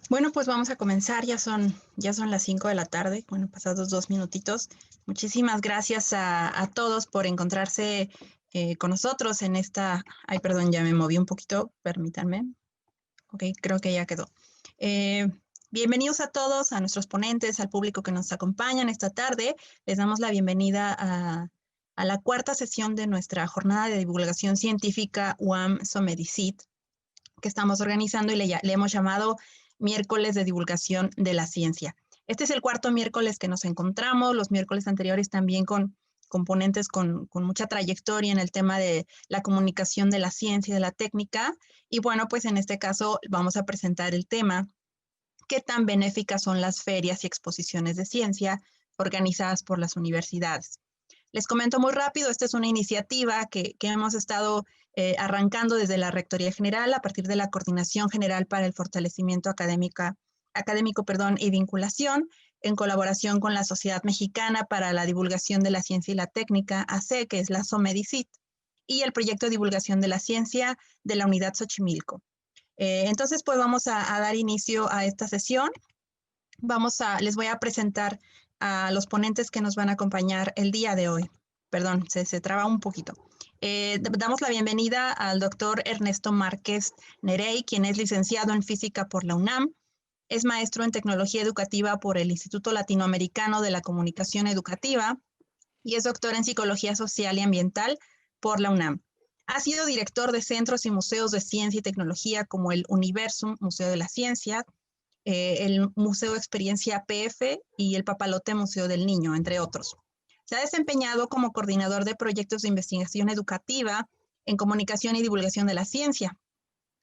Bueno, pues vamos a comenzar, ya son las 5 de la tarde, bueno, pasados 2 minutitos. Muchísimas gracias a todos por encontrarse con nosotros en esta, ay, perdón, ya me moví un poquito, permítanme. Ok, creo que ya quedó. Eh, Bienvenidos a todos, a nuestros ponentes, al público que nos acompañan esta tarde. Les damos la bienvenida a la cuarta sesión de nuestra jornada de divulgación científica UAM Somedicit, que estamos organizando y le hemos llamado Miércoles de Divulgación de la Ciencia. Este es el cuarto miércoles que nos encontramos, los miércoles anteriores también con componentes con mucha trayectoria en el tema de la comunicación de la ciencia y de la técnica. Y bueno, pues en este caso vamos a presentar el tema: ¿qué tan benéficas son las ferias y exposiciones de ciencia organizadas por las universidades? Les comento muy rápido, esta es una iniciativa que hemos estado arrancando desde la Rectoría General a partir de la Coordinación General para el Fortalecimiento Académico y Vinculación, en colaboración con la Sociedad Mexicana para la Divulgación de la Ciencia y la Técnica, AC, que es la SOMEDICIT, y el Proyecto de Divulgación de la Ciencia de la Unidad Xochimilco. Entonces, pues vamos a dar inicio a esta sesión. Les voy a presentar a los ponentes que nos van a acompañar el día de hoy. Perdón, se traba un poquito. Damos la bienvenida al doctor Ernesto Márquez Nerey, quien es licenciado en física por la UNAM, es maestro en tecnología educativa por el Instituto Latinoamericano de la Comunicación Educativa y es doctor en psicología social y ambiental por la UNAM. Ha sido director de centros y museos de ciencia y tecnología como el Universum, Museo de la Ciencia, el Museo Experiencia PF y el Papalote Museo del Niño, entre otros. Se ha desempeñado como coordinador de proyectos de investigación educativa en comunicación y divulgación de la ciencia,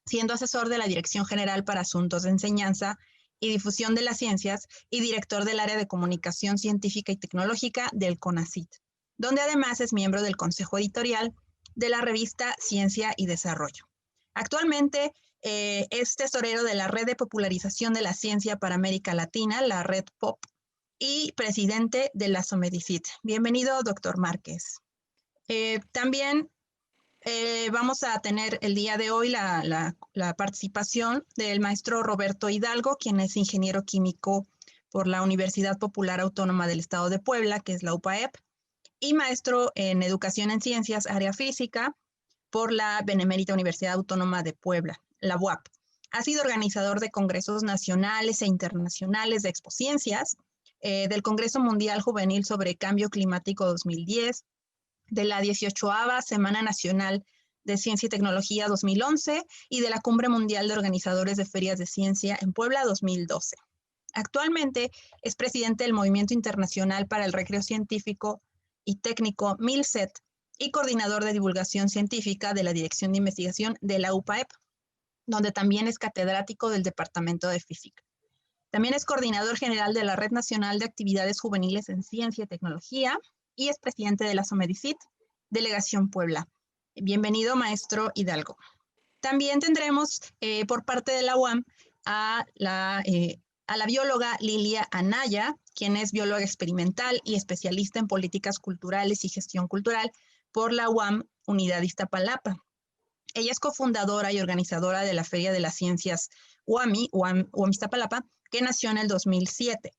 siendo asesor de la Dirección General para Asuntos de Enseñanza y Difusión de las Ciencias y director del área de comunicación científica y tecnológica del CONACYT, donde además es miembro del consejo editorial de la revista Ciencia y Desarrollo. Actualmente es tesorero de la Red de Popularización de la Ciencia para América Latina, la Red POP, y presidente de la SOMEDICIT. Bienvenido, doctor Márquez. También vamos a tener el día de hoy la participación del maestro Roberto Hidalgo, quien es ingeniero químico por la Universidad Popular Autónoma del Estado de Puebla, que es la UPAEP, y maestro en Educación en Ciencias, área física, por la Benemérita Universidad Autónoma de Puebla, la UAP. Ha sido organizador de congresos nacionales e internacionales de Expociencias, del Congreso Mundial Juvenil sobre Cambio Climático 2010, de la 18ª Semana Nacional de Ciencia y Tecnología 2011 y de la Cumbre Mundial de Organizadores de Ferias de Ciencia en Puebla 2012. Actualmente es presidente del Movimiento Internacional para el Recreo Científico y Técnico MILCET y coordinador de divulgación científica de la Dirección de Investigación de la UPAEP, donde también es catedrático del Departamento de Física. También es coordinador general de la Red Nacional de Actividades Juveniles en Ciencia y Tecnología y es presidente de la SOMEDICIT, Delegación Puebla. Bienvenido, maestro Hidalgo. También tendremos por parte de la UAM a la bióloga Lilia Anaya, quien es bióloga experimental y especialista en políticas culturales y gestión cultural por la UAM Unidad Iztapalapa. Ella es cofundadora y organizadora de la Feria de las Ciencias UAM Iztapalapa, que nació en el 2007.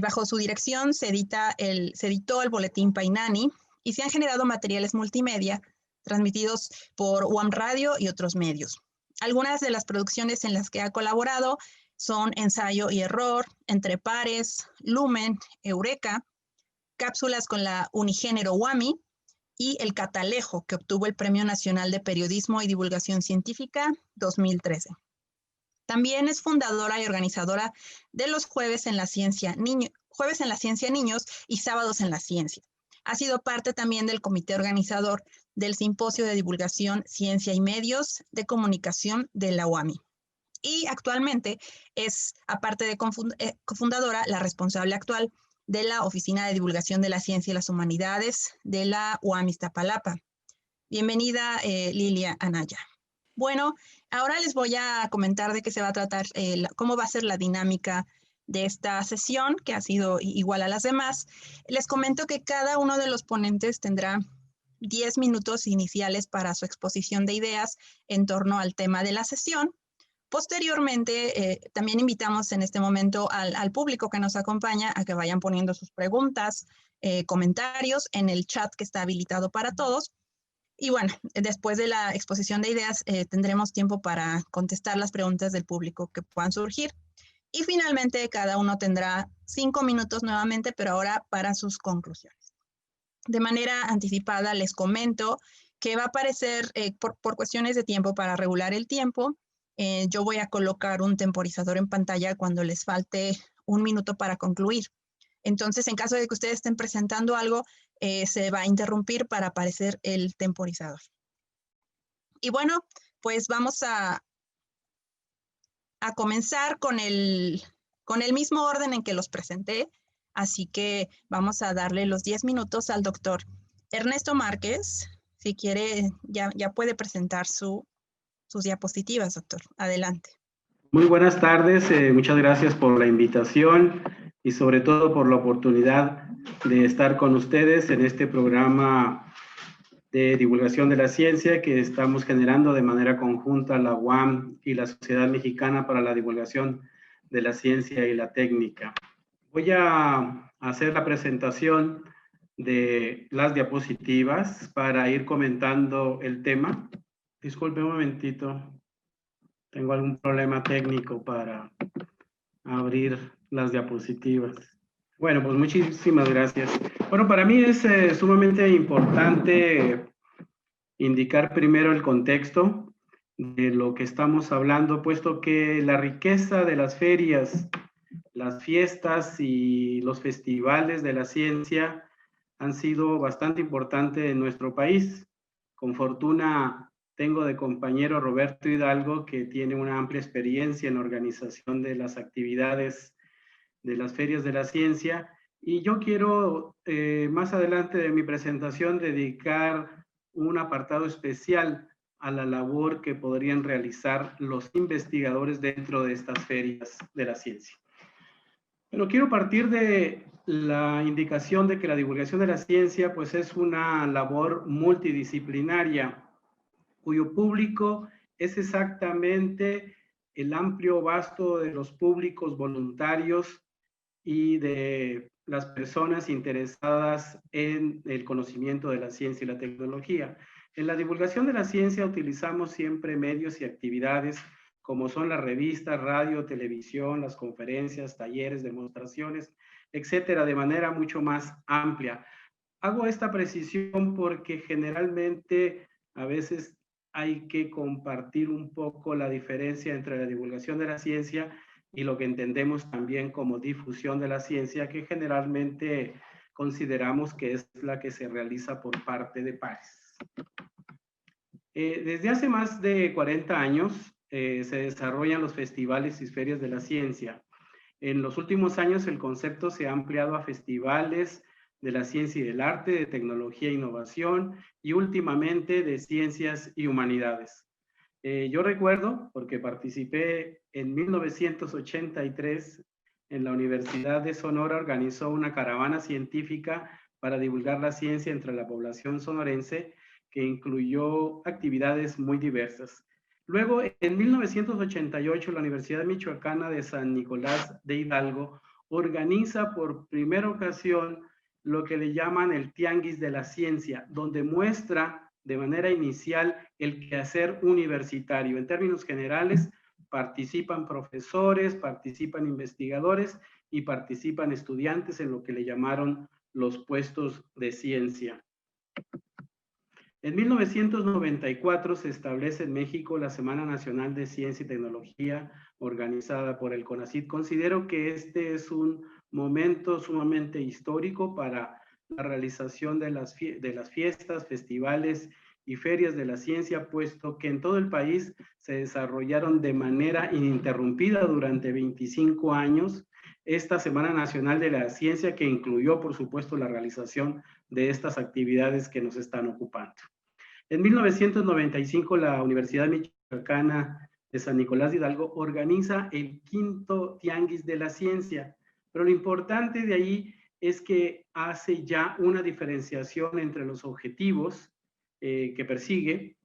Bajo su dirección se editó el boletín Painani y se han generado materiales multimedia transmitidos por UAM Radio y otros medios. Algunas de las producciones en las que ha colaborado son Ensayo y Error, Entre Pares, Lumen, Eureka, cápsulas con la Unigénero UAMI y El Catalejo, que obtuvo el Premio Nacional de Periodismo y Divulgación Científica 2013. También es fundadora y organizadora de los Jueves en la Ciencia Niños y Sábados en la Ciencia. Ha sido parte también del comité organizador del Simposio de Divulgación, Ciencia y Medios de Comunicación de la UAMI. Y actualmente es, aparte de cofundadora, la responsable actual de la Oficina de Divulgación de la Ciencia y las Humanidades de la UAM Iztapalapa. Bienvenida, Lilia Anaya. Bueno, ahora les voy a comentar de qué se va a tratar, cómo va a ser la dinámica de esta sesión, que ha sido igual a las demás. Les comento que cada uno de los ponentes tendrá 10 minutos iniciales para su exposición de ideas en torno al tema de la sesión. Posteriormente, también invitamos en este momento al público que nos acompaña a que vayan poniendo sus preguntas, comentarios en el chat que está habilitado para todos. Y bueno, después de la exposición de ideas, tendremos tiempo para contestar las preguntas del público que puedan surgir. Y finalmente, cada uno tendrá 5 minutos nuevamente, pero ahora para sus conclusiones. De manera anticipada, les comento que va a aparecer, por cuestiones de tiempo, para regular el tiempo, yo voy a colocar un temporizador en pantalla cuando les falte 1 minuto para concluir. Entonces, en caso de que ustedes estén presentando algo, se va a interrumpir para aparecer el temporizador. Y bueno, pues vamos a comenzar con el mismo orden en que los presenté. Así que vamos a darle los 10 minutos al doctor Ernesto Márquez. Si quiere, ya puede presentar sus diapositivas, doctor. Adelante. Muy buenas tardes, muchas gracias por la invitación y sobre todo por la oportunidad de estar con ustedes en este programa de divulgación de la ciencia que estamos generando de manera conjunta la UAM y la Sociedad Mexicana para la Divulgación de la Ciencia y la Técnica. Voy a hacer la presentación de las diapositivas para ir comentando el tema. Disculpe un momentito. Tengo algún problema técnico para abrir las diapositivas. Bueno, pues muchísimas gracias. Bueno, para mí es sumamente importante indicar primero el contexto de lo que estamos hablando, puesto que la riqueza de las ferias, las fiestas y los festivales de la ciencia han sido bastante importantes en nuestro país. Con fortuna tengo de compañero Roberto Hidalgo, que tiene una amplia experiencia en la organización de las actividades de las ferias de la ciencia, y yo quiero más adelante de mi presentación dedicar un apartado especial a la labor que podrían realizar los investigadores dentro de estas ferias de la ciencia. Pero quiero partir de la indicación de que la divulgación de la ciencia pues es una labor multidisciplinaria, cuyo público es exactamente el amplio vasto de los públicos voluntarios y de las personas interesadas en el conocimiento de la ciencia y la tecnología. En la divulgación de la ciencia utilizamos siempre medios y actividades como son las revistas, radio, televisión, las conferencias, talleres, demostraciones, etcétera, de manera mucho más amplia. Hago esta precisión porque generalmente a veces hay que compartir un poco la diferencia entre la divulgación de la ciencia y lo que entendemos también como difusión de la ciencia, que generalmente consideramos que es la que se realiza por parte de pares. Desde hace más de 40 años se desarrollan los festivales y ferias de la ciencia. En los últimos años el concepto se ha ampliado a festivales de la ciencia y del arte, de tecnología e innovación y últimamente de ciencias y humanidades. Yo recuerdo, porque participé en 1983 en la Universidad de Sonora, organizó una caravana científica para divulgar la ciencia entre la población sonorense que incluyó actividades muy diversas. Luego, en 1988, la Universidad Michoacana de San Nicolás de Hidalgo organiza por primera ocasión lo que le llaman el Tianguis de la Ciencia, donde muestra de manera inicial el quehacer universitario. En términos generales, participan profesores, participan investigadores y participan estudiantes en lo que le llamaron los puestos de ciencia. En 1994 se establece en México la Semana Nacional de Ciencia y Tecnología organizada por el CONACYT. Considero que este es un momento sumamente histórico para la realización de las fiestas, festivales y ferias de la ciencia, puesto que en todo el país se desarrollaron de manera ininterrumpida durante 25 años esta Semana Nacional de la Ciencia, que incluyó, por supuesto, la realización de estas actividades que nos están ocupando. En 1995, la Universidad Michoacana de San Nicolás de Hidalgo organiza el quinto Tianguis de la Ciencia, pero lo importante de ahí es que hace ya una diferenciación entre los objetivos que persigue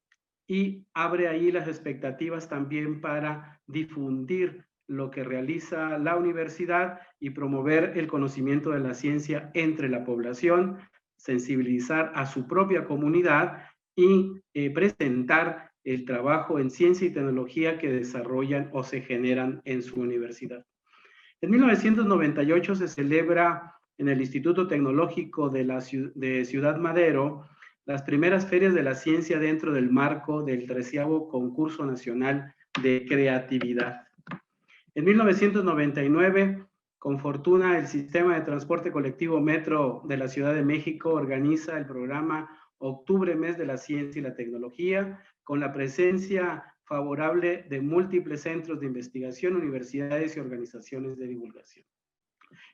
y abre ahí las expectativas también para difundir lo que realiza la universidad y promover el conocimiento de la ciencia entre la población, sensibilizar a su propia comunidad y presentar el trabajo en ciencia y tecnología que desarrollan o se generan en su universidad. En 1998 se celebra en el Instituto Tecnológico de Ciudad Madero las primeras ferias de la ciencia dentro del marco del 13º Concurso Nacional de Creatividad. En 1999, con fortuna, el Sistema de Transporte Colectivo Metro de la Ciudad de México organiza el programa Octubre, Mes de la Ciencia y la Tecnología, con la presencia favorable de múltiples centros de investigación, universidades y organizaciones de divulgación.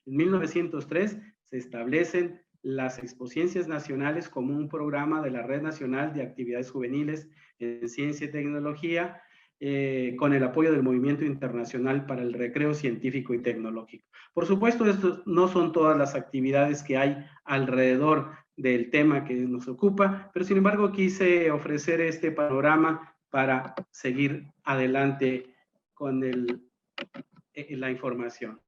En 1903 se establecen las Expociencias Nacionales como un programa de la Red Nacional de Actividades Juveniles en Ciencia y Tecnología, con el apoyo del Movimiento Internacional para el Recreo Científico y Tecnológico. Por supuesto, estos no son todas las actividades que hay alrededor del tema que nos ocupa, pero sin embargo quise ofrecer este panorama para seguir adelante con la información.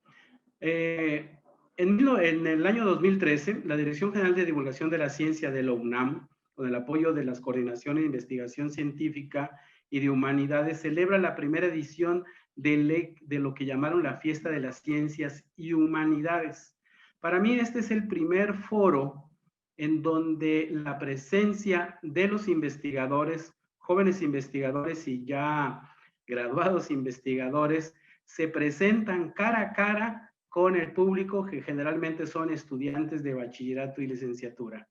En el año 2013, la Dirección General de Divulgación de la Ciencia de la UNAM, con el apoyo de las Coordinaciones de Investigación Científica y de Humanidades, celebra la primera edición de lo que llamaron la Fiesta de las Ciencias y Humanidades. Para mí este es el primer foro en donde la presencia de los investigadores, jóvenes investigadores y ya graduados investigadores, se presentan cara a cara con el público, que generalmente son estudiantes de bachillerato y licenciatura,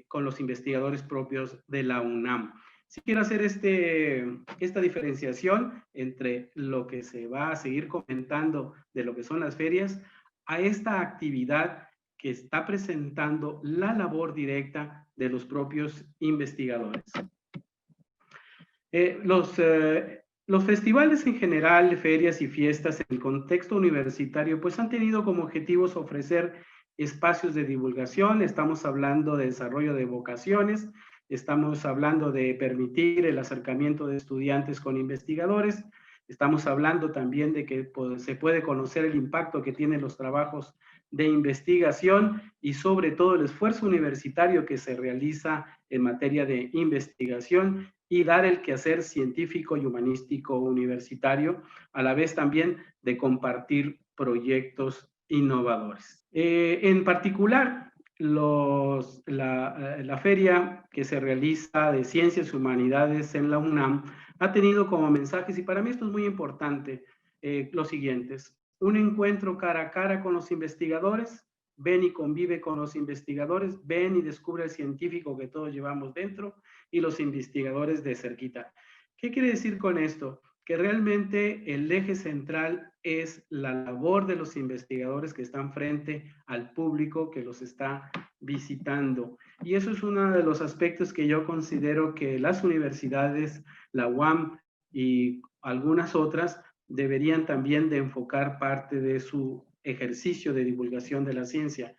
con los investigadores propios de la UNAM. Sí quiero hacer esta diferenciación entre lo que se va a seguir comentando de lo que son las ferias, a esta actividad que está presentando la labor directa de los propios investigadores. Los festivales en general, ferias y fiestas en el contexto universitario, pues han tenido como objetivos ofrecer espacios de divulgación. Estamos hablando de desarrollo de vocaciones, estamos hablando de permitir el acercamiento de estudiantes con investigadores, estamos hablando también de que se puede conocer el impacto que tienen los trabajos de investigación y sobre todo el esfuerzo universitario que se realiza en materia de investigación y dar el quehacer científico y humanístico universitario, a la vez también de compartir proyectos innovadores. En particular, la feria que se realiza de Ciencias y Humanidades en la UNAM ha tenido como mensajes, y para mí esto es muy importante, los siguientes: un encuentro cara a cara con los investigadores, ven y convive con los investigadores, ven y descubre el científico que todos llevamos dentro, y los investigadores de cerquita. ¿Qué quiere decir con esto? Que realmente el eje central es la labor de los investigadores que están frente al público que los está visitando. Y eso es uno de los aspectos que yo considero que las universidades, la UAM y algunas otras, deberían también de enfocar parte de su ejercicio de divulgación de la ciencia.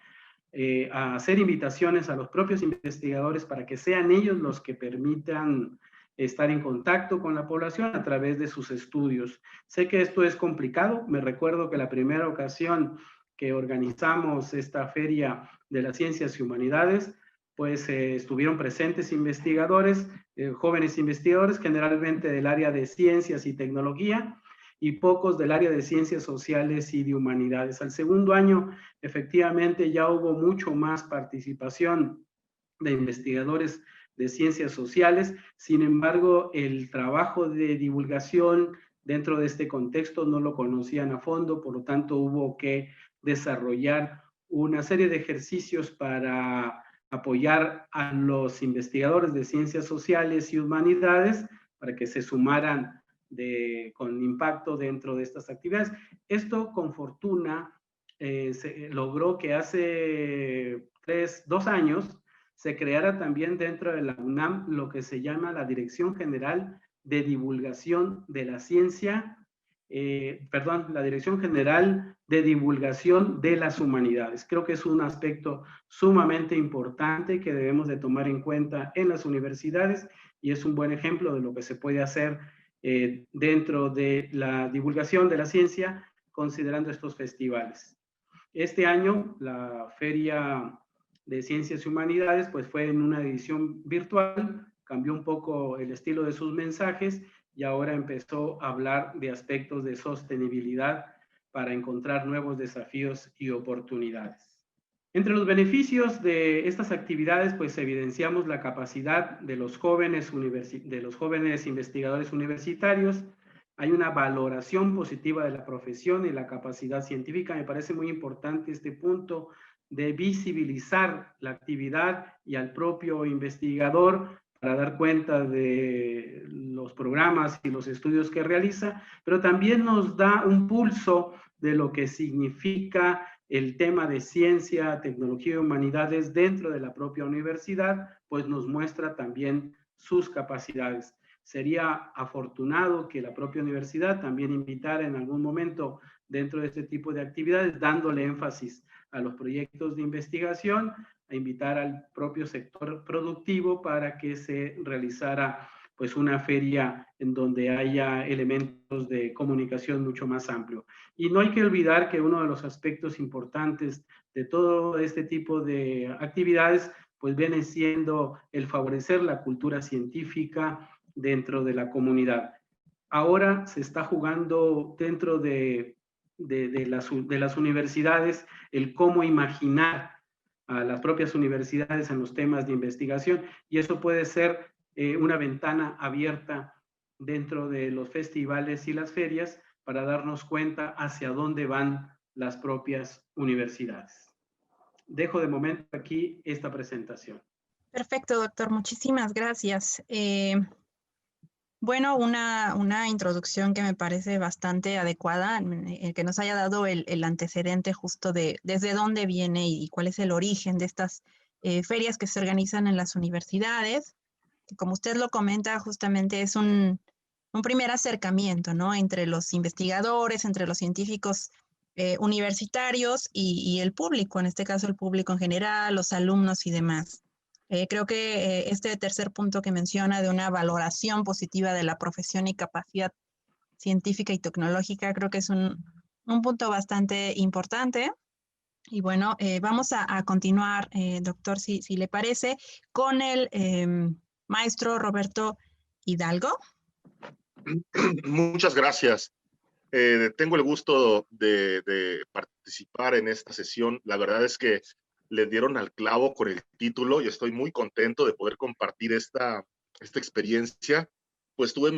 A hacer invitaciones a los propios investigadores para que sean ellos los que permitan estar en contacto con la población a través de sus estudios. Sé que esto es complicado. Me recuerdo que la primera ocasión que organizamos esta Feria de las Ciencias y Humanidades, pues estuvieron presentes investigadores, jóvenes investigadores, generalmente del área de ciencias y tecnología, y pocos del área de ciencias sociales y de humanidades. Al segundo año, efectivamente, ya hubo mucho más participación de investigadores de ciencias sociales. Sin embargo, el trabajo de divulgación dentro de este contexto no lo conocían a fondo, por lo tanto hubo que desarrollar una serie de ejercicios para apoyar a los investigadores de ciencias sociales y humanidades para que se sumaran con impacto dentro de estas actividades. Esto, con fortuna, se logró que hace 2 años se creara también dentro de la UNAM lo que se llama la Dirección General de Divulgación de la Ciencia, la Dirección General de Divulgación de las Humanidades. Creo que es un aspecto sumamente importante que debemos de tomar en cuenta en las universidades y es un buen ejemplo de lo que se puede hacer dentro de la divulgación de la ciencia, considerando estos festivales. Este año, la Feria de Ciencias y Humanidades, pues fue en una edición virtual, cambió un poco el estilo de sus mensajes y ahora empezó a hablar de aspectos de sostenibilidad para encontrar nuevos desafíos y oportunidades. Entre los beneficios de estas actividades, pues evidenciamos la capacidad de los jóvenes investigadores universitarios. Hay una valoración positiva de la profesión y la capacidad científica. Me parece muy importante este punto de visibilizar la actividad y al propio investigador para dar cuenta de los programas y los estudios que realiza, pero también nos da un pulso de lo que significa el tema de ciencia, tecnología y humanidades dentro de la propia universidad, pues nos muestra también sus capacidades. Sería afortunado que la propia universidad también invitara en algún momento dentro de este tipo de actividades, dándole énfasis a los proyectos de investigación, a invitar al propio sector productivo para que se realizara pues una feria en donde haya elementos de comunicación mucho más amplio. Y no hay que olvidar que uno de los aspectos importantes de todo este tipo de actividades pues viene siendo el favorecer la cultura científica dentro de la comunidad. Ahora se está jugando dentro de las universidades el cómo imaginar a las propias universidades en los temas de investigación, y eso puede ser una ventana abierta dentro de los festivales y las ferias para darnos cuenta hacia dónde van las propias universidades. Dejo de momento aquí esta presentación. Perfecto, doctor. Muchísimas gracias. Bueno, una introducción que me parece bastante adecuada, el que nos haya dado el antecedente justo de desde dónde viene y cuál es el origen de estas ferias que se organizan en las universidades. Que como usted lo comenta, justamente es un primer acercamiento, ¿no? Entre los investigadores, entre los científicos universitarios y el público, en este caso el público en general, los alumnos y demás. Creo que este tercer punto que menciona de una valoración positiva de la profesión y capacidad científica y tecnológica, creo que es un punto bastante importante. Y bueno, vamos a continuar, doctor, si le parece, con el maestro Roberto Hidalgo. Muchas gracias. Tengo el gusto de participar en esta sesión. La verdad es que le dieron al clavo con el título y estoy muy contento de poder compartir esta experiencia. Pues tuve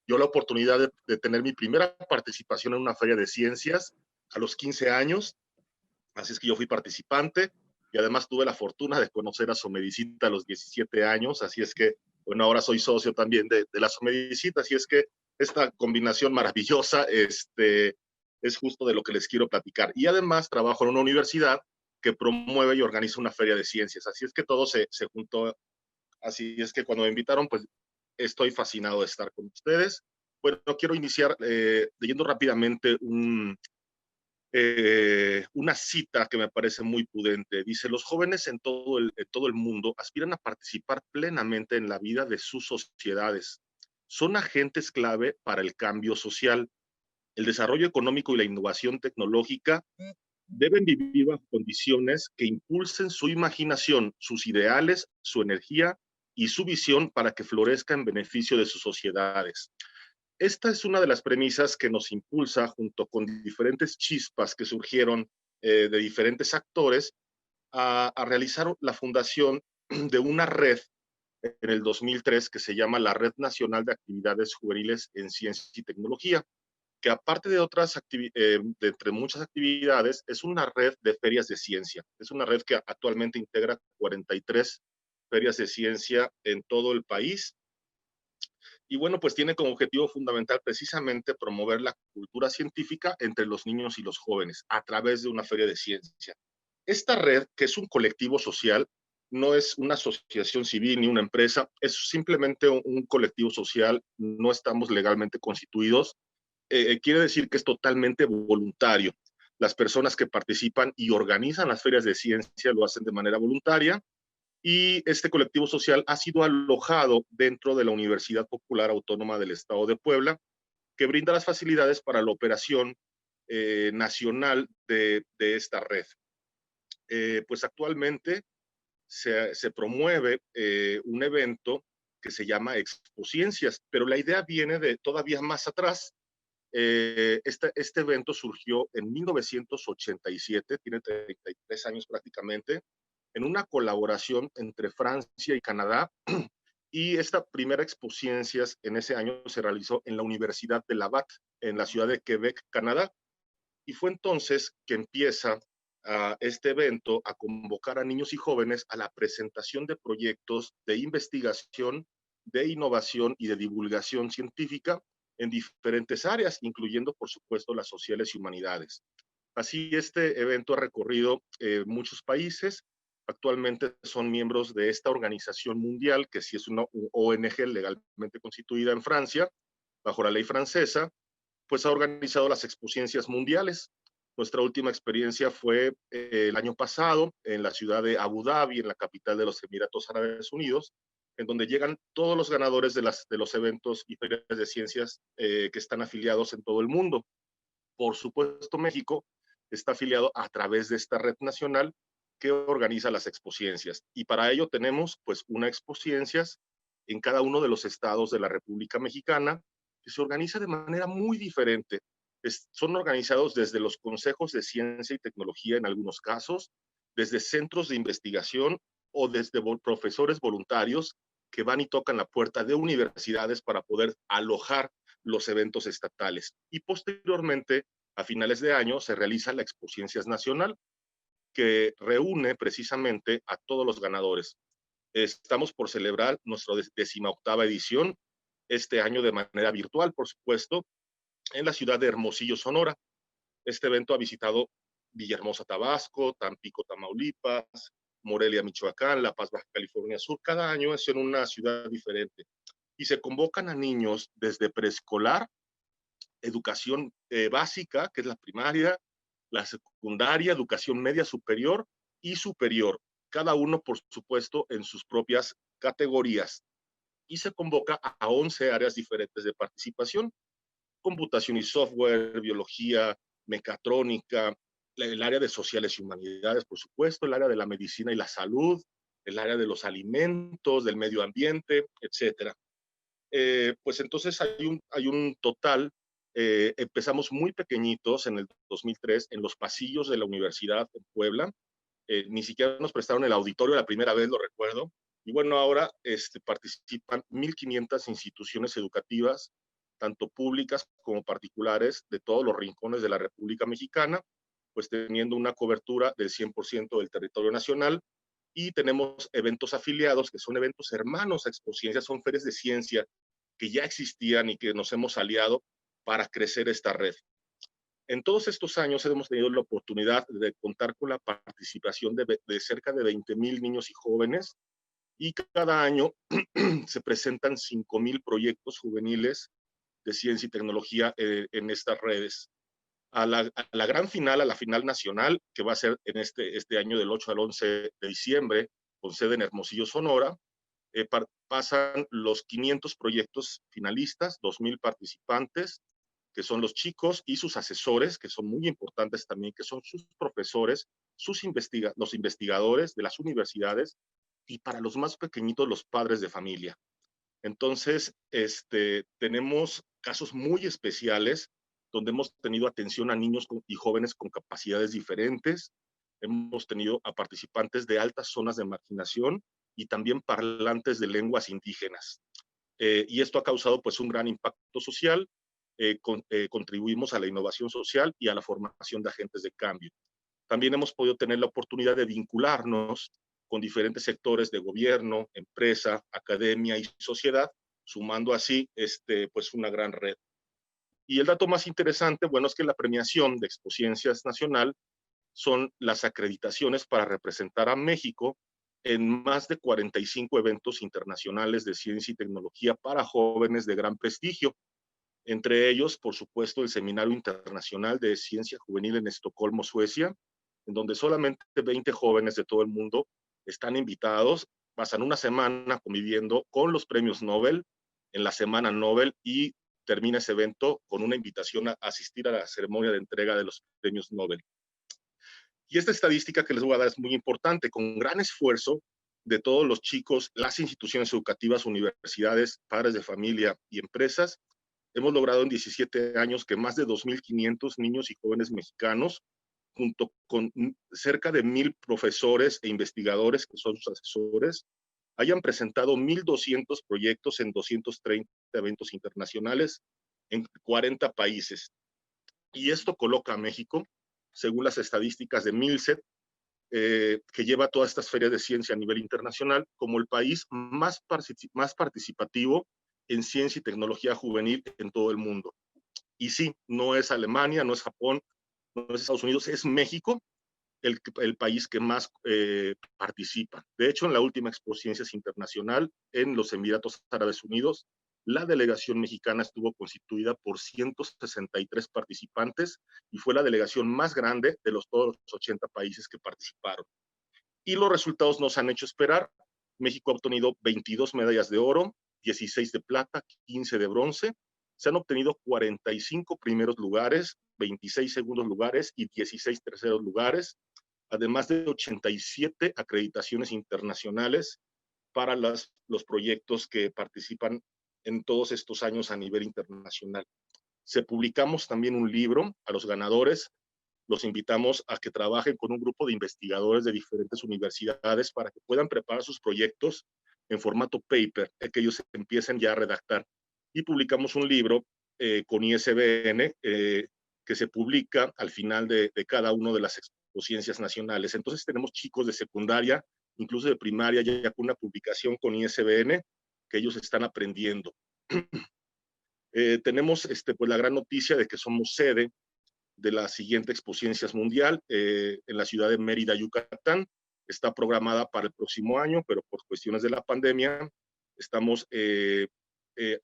yo la oportunidad de tener mi primera participación en una feria de ciencias a los 15 años. Así es que yo fui participante y además tuve la fortuna de conocer a Somedicita a los 17 años. Así es que, bueno, ahora soy socio también de la Somedicita. Así es que esta combinación maravillosa es justo de lo que les quiero platicar. Y además trabajo en una universidad que promueve y organiza una feria de ciencias. Así es que todo se juntó. Así es que cuando me invitaron, pues estoy fascinado de estar con ustedes. Bueno, quiero iniciar leyendo rápidamente una cita que me parece muy prudente. Dice: los jóvenes en todo el mundo aspiran a participar plenamente en la vida de sus sociedades. Son agentes clave para el cambio social. El desarrollo económico y la innovación tecnológica deben vivir bajo condiciones que impulsen su imaginación, sus ideales, su energía y su visión para que florezca en beneficio de sus sociedades. Esta es una de las premisas que nos impulsa, junto con diferentes chispas que surgieron de diferentes actores, a realizar la fundación de una red en el 2003 que se llama la Red Nacional de Actividades Juveniles en Ciencia y Tecnología, que aparte de entre muchas actividades, es una red de ferias de ciencia. Es una red que actualmente integra 43 ferias de ciencia en todo el país. Y bueno, pues tiene como objetivo fundamental precisamente promover la cultura científica entre los niños y los jóvenes a través de una feria de ciencia. Esta red, que es un colectivo social, no es una asociación civil ni una empresa, es simplemente un colectivo social, no estamos legalmente constituidos. Quiere decir que es totalmente voluntario. Las personas que participan y organizan las ferias de ciencia lo hacen de manera voluntaria y este colectivo social ha sido alojado dentro de la Universidad Popular Autónoma del Estado de Puebla, que brinda las facilidades para la operación nacional de esta red. Pues actualmente se promueve un evento que se llama Expociencias, pero la idea viene de todavía más atrás. Este evento surgió en 1987, tiene 33 años prácticamente, en una colaboración entre Francia y Canadá, y esta primera Expociencias en ese año se realizó en la Universidad de Laval, en la ciudad de Quebec, Canadá, y fue entonces que empieza este evento a convocar a niños y jóvenes a la presentación de proyectos de investigación, de innovación y de divulgación científica en diferentes áreas, incluyendo, por supuesto, las sociales y humanidades. Así, este evento ha recorrido muchos países. Actualmente son miembros de esta organización mundial, que sí es una ONG legalmente constituida en Francia, bajo la ley francesa, pues ha organizado las Expociencias mundiales. Nuestra última experiencia fue el año pasado en la ciudad de Abu Dhabi, en la capital de los Emiratos Árabes Unidos, en donde llegan todos los ganadores de los eventos y ferias de ciencias que están afiliados en todo el mundo. Por supuesto, México está afiliado a través de esta red nacional que organiza las Expociencias. Y para ello tenemos pues una Expociencias en cada uno de los estados de la República Mexicana, que se organiza de manera muy diferente. Son organizados desde los consejos de ciencia y tecnología en algunos casos, desde centros de investigación o desde profesores voluntarios que van y tocan la puerta de universidades para poder alojar los eventos estatales. Y posteriormente, a finales de año, se realiza la Expociencias Nacional, que reúne precisamente a todos los ganadores. Estamos por celebrar nuestra 18ª edición, este año de manera virtual, por supuesto, en la ciudad de Hermosillo, Sonora. Este evento ha visitado Villahermosa, Tabasco, Tampico, Tamaulipas, Morelia, Michoacán, La Paz, Baja California Sur. Cada año es en una ciudad diferente. Y se convocan a niños desde preescolar, educación básica, que es la primaria, la secundaria, educación media superior y superior, cada uno, por supuesto, en sus propias categorías. Y se convoca a 11 áreas diferentes de participación: computación y software, biología, mecatrónica, el área de sociales y humanidades, por supuesto, el área de la medicina y la salud, el área de los alimentos, del medio ambiente, etcétera. Pues entonces hay un total. Empezamos muy pequeñitos en el 2003 en los pasillos de la universidad en Puebla. Ni siquiera nos prestaron el auditorio la primera vez, lo recuerdo. Y bueno, ahora participan 1,500 instituciones educativas, tanto públicas como particulares, de todos los rincones de la República Mexicana, pues teniendo una cobertura del 100% del territorio nacional. Y tenemos eventos afiliados, que son eventos hermanos a Expociencias, son ferias de ciencia que ya existían y que nos hemos aliado para crecer esta red. En todos estos años hemos tenido la oportunidad de contar con la participación de cerca de 20,000 niños y jóvenes, y cada año se presentan 5,000 proyectos juveniles de ciencia y tecnología en estas redes. A la gran final, a la final nacional, que va a ser en este año del 8 al 11 de diciembre, con sede en Hermosillo, Sonora, pasan los 500 proyectos finalistas, 2,000 participantes, que son los chicos y sus asesores, que son muy importantes también, que son sus profesores, los investigadores de las universidades, y para los más pequeñitos, los padres de familia. Entonces, tenemos casos muy especiales donde hemos tenido atención a niños y jóvenes con capacidades diferentes. Hemos tenido a participantes de altas zonas de marginación y también parlantes de lenguas indígenas. Y esto ha causado pues un gran impacto social. Contribuimos a la innovación social y a la formación de agentes de cambio. También hemos podido tener la oportunidad de vincularnos con diferentes sectores de gobierno, empresa, academia y sociedad, sumando así pues una gran red. Y el dato más interesante, bueno, es que la premiación de Expociencias Nacional son las acreditaciones para representar a México en más de 45 eventos internacionales de ciencia y tecnología para jóvenes de gran prestigio. Entre ellos, por supuesto, el Seminario Internacional de Ciencia Juvenil en Estocolmo, Suecia, en donde solamente 20 jóvenes de todo el mundo Están invitados, pasan una semana conviviendo con los premios Nobel en la Semana Nobel y termina ese evento con una invitación a asistir a la ceremonia de entrega de los premios Nobel. Y esta estadística que les voy a dar es muy importante. Con gran esfuerzo de todos los chicos, las instituciones educativas, universidades, padres de familia y empresas, hemos logrado en 17 años que más de 2.500 niños y jóvenes mexicanos, junto con cerca de 1,000 profesores e investigadores que son sus asesores, hayan presentado 1,200 proyectos en 230 eventos internacionales en 40 países. Y esto coloca a México, según las estadísticas de Milset, que lleva todas estas ferias de ciencia a nivel internacional, como el país más participativo en ciencia y tecnología juvenil en todo el mundo. Y sí, no es Alemania, no es Japón, no es Estados Unidos, es México el país que más participa. De hecho, en la última Expo Ciencias Internacional en los Emiratos Árabes Unidos, la delegación mexicana estuvo constituida por 163 participantes y fue la delegación más grande de todos los 80 países que participaron. Y los resultados nos han hecho esperar. México ha obtenido 22 medallas de oro, 16 de plata, 15 de bronce. Se han obtenido 45 primeros lugares, 26 segundos lugares y 16 terceros lugares, además de 87 acreditaciones internacionales para los proyectos que participan en todos estos años a nivel internacional. Publicamos también un libro a los ganadores. Los invitamos a que trabajen con un grupo de investigadores de diferentes universidades para que puedan preparar sus proyectos en formato paper, que ellos empiecen ya a redactar. Y publicamos un libro con ISBN que se publica al final de cada una de las ciencias nacionales. Entonces tenemos chicos de secundaria, incluso de primaria, ya con una publicación con ISBN que ellos están aprendiendo. Tenemos pues, la gran noticia de que somos sede de la siguiente Expo Ciencias Mundial en la ciudad de Mérida, Yucatán. Está programada para el próximo año, pero por cuestiones de la pandemia estamos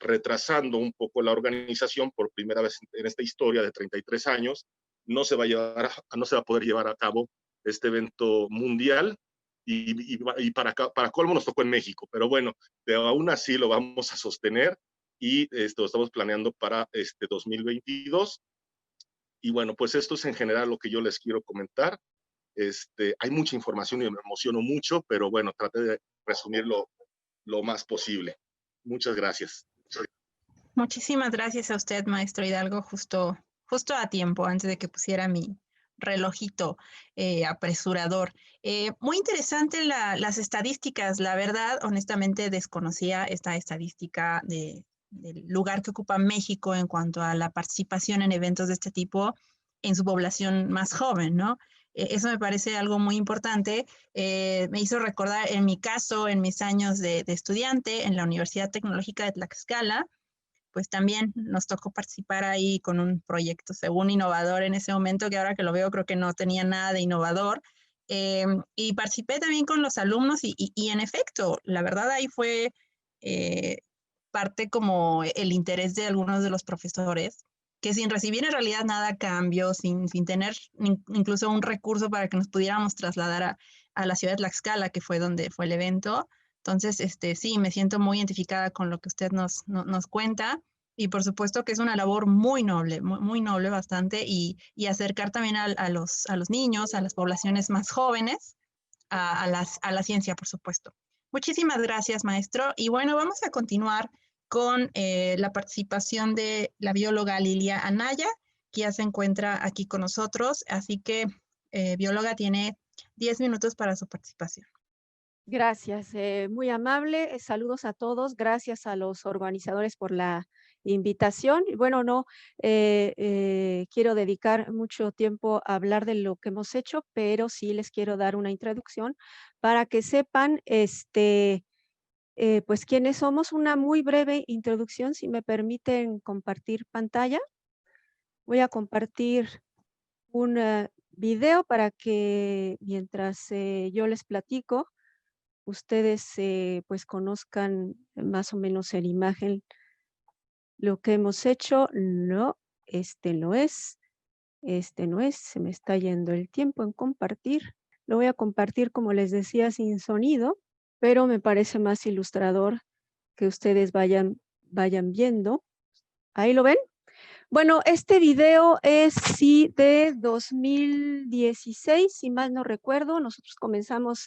retrasando un poco la organización por primera vez en esta historia de 33 años. No se va a poder llevar a cabo este evento mundial y para colmo nos tocó en México, pero bueno, aún así lo vamos a sostener y esto estamos planeando para 2022. Y bueno, pues esto es en general lo que yo les quiero comentar. Hay mucha información y me emociono mucho, pero bueno, traté de resumirlo lo más posible. Muchas gracias. Muchísimas gracias a usted, maestro Hidalgo, justo a tiempo, antes de que pusiera mi relojito apresurador. Muy interesante las estadísticas. La verdad, honestamente, desconocía esta estadística del lugar que ocupa México en cuanto a la participación en eventos de este tipo en su población más joven, ¿no? Eso me parece algo muy importante. Me hizo recordar, en mi caso, en mis años de estudiante en la Universidad Tecnológica de Tlaxcala, pues también nos tocó participar ahí con un proyecto según innovador en ese momento, que ahora que lo veo creo que no tenía nada de innovador. Y participé también con los alumnos y en efecto, la verdad ahí fue parte como el interés de algunos de los profesores, que sin recibir en realidad nada a cambio, sin tener incluso un recurso para que nos pudiéramos trasladar a la ciudad de Tlaxcala, que fue donde fue el evento. Entonces, sí, me siento muy identificada con lo que usted nos cuenta y por supuesto que es una labor muy noble, muy noble bastante y acercar también a los niños, a las poblaciones más jóvenes, a la ciencia, por supuesto. Muchísimas gracias, maestro. Y bueno, vamos a continuar con la participación de la bióloga Lilia Anaya, que ya se encuentra aquí con nosotros. Así que, bióloga, tiene 10 minutos para su participación. Gracias, muy amable. Saludos a todos. Gracias a los organizadores por la invitación. Y bueno, no quiero dedicar mucho tiempo a hablar de lo que hemos hecho, pero sí les quiero dar una introducción para que sepan, pues quiénes somos. Una muy breve introducción, si me permiten compartir pantalla. Voy a compartir un video para que mientras yo les platico, ustedes pues conozcan más o menos en imagen lo que hemos hecho. No, no es, se me está yendo el tiempo en compartir. Lo voy a compartir, como les decía, sin sonido, pero me parece más ilustrador que ustedes vayan viendo. ¿Ahí lo ven? Bueno, este video es sí de 2016, si mal no recuerdo. Nosotros comenzamos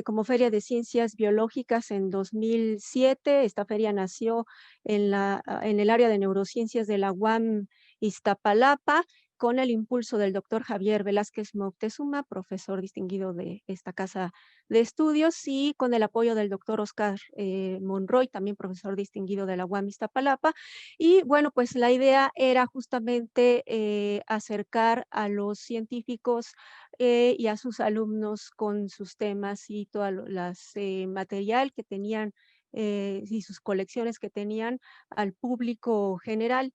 como Feria de Ciencias Biológicas en 2007. Esta feria nació en el área de neurociencias de la UAM Iztapalapa, con el impulso del doctor Javier Velázquez Moctezuma, profesor distinguido de esta casa de estudios, y con el apoyo del doctor Oscar Monroy, también profesor distinguido de la UAM Iztapalapa. Y bueno, pues la idea era justamente acercar a los científicos y a sus alumnos con sus temas y todo las material que tenían y sus colecciones que tenían al público general.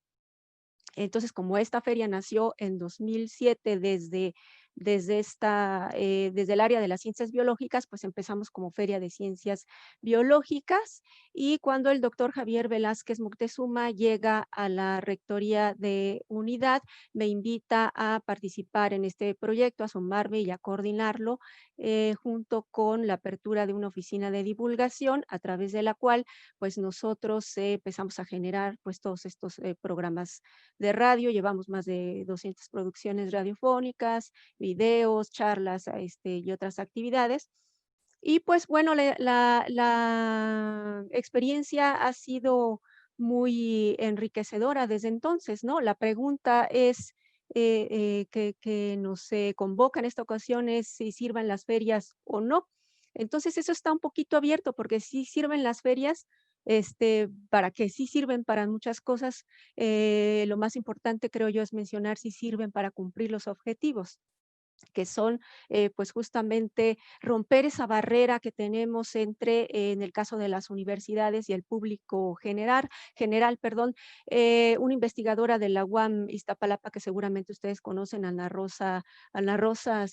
Entonces, como esta feria nació en 2007 desde el área de las ciencias biológicas, pues empezamos como Feria de Ciencias Biológicas, y cuando el doctor Javier Velázquez Moctezuma llega a la rectoría de Unidad, me invita a participar en este proyecto, a sumarme y a coordinarlo, junto con la apertura de una oficina de divulgación, a través de la cual pues nosotros empezamos a generar pues todos estos programas de radio. Llevamos más de 200 producciones radiofónicas, videos, charlas, y otras actividades. Y pues bueno, la experiencia ha sido muy enriquecedora desde entonces, ¿no? La pregunta es, que nos convoca en esta ocasión, es si sirvan las ferias o no. Entonces eso está un poquito abierto, porque sí sirven las ferias, para que sí sirven para muchas cosas. Lo más importante, creo yo, es mencionar si sirven para cumplir los objetivos, que son pues justamente romper esa barrera que tenemos entre, en el caso de las universidades y el público general, perdón. Una investigadora de la UAM Iztapalapa, que seguramente ustedes conocen, Ana Rosas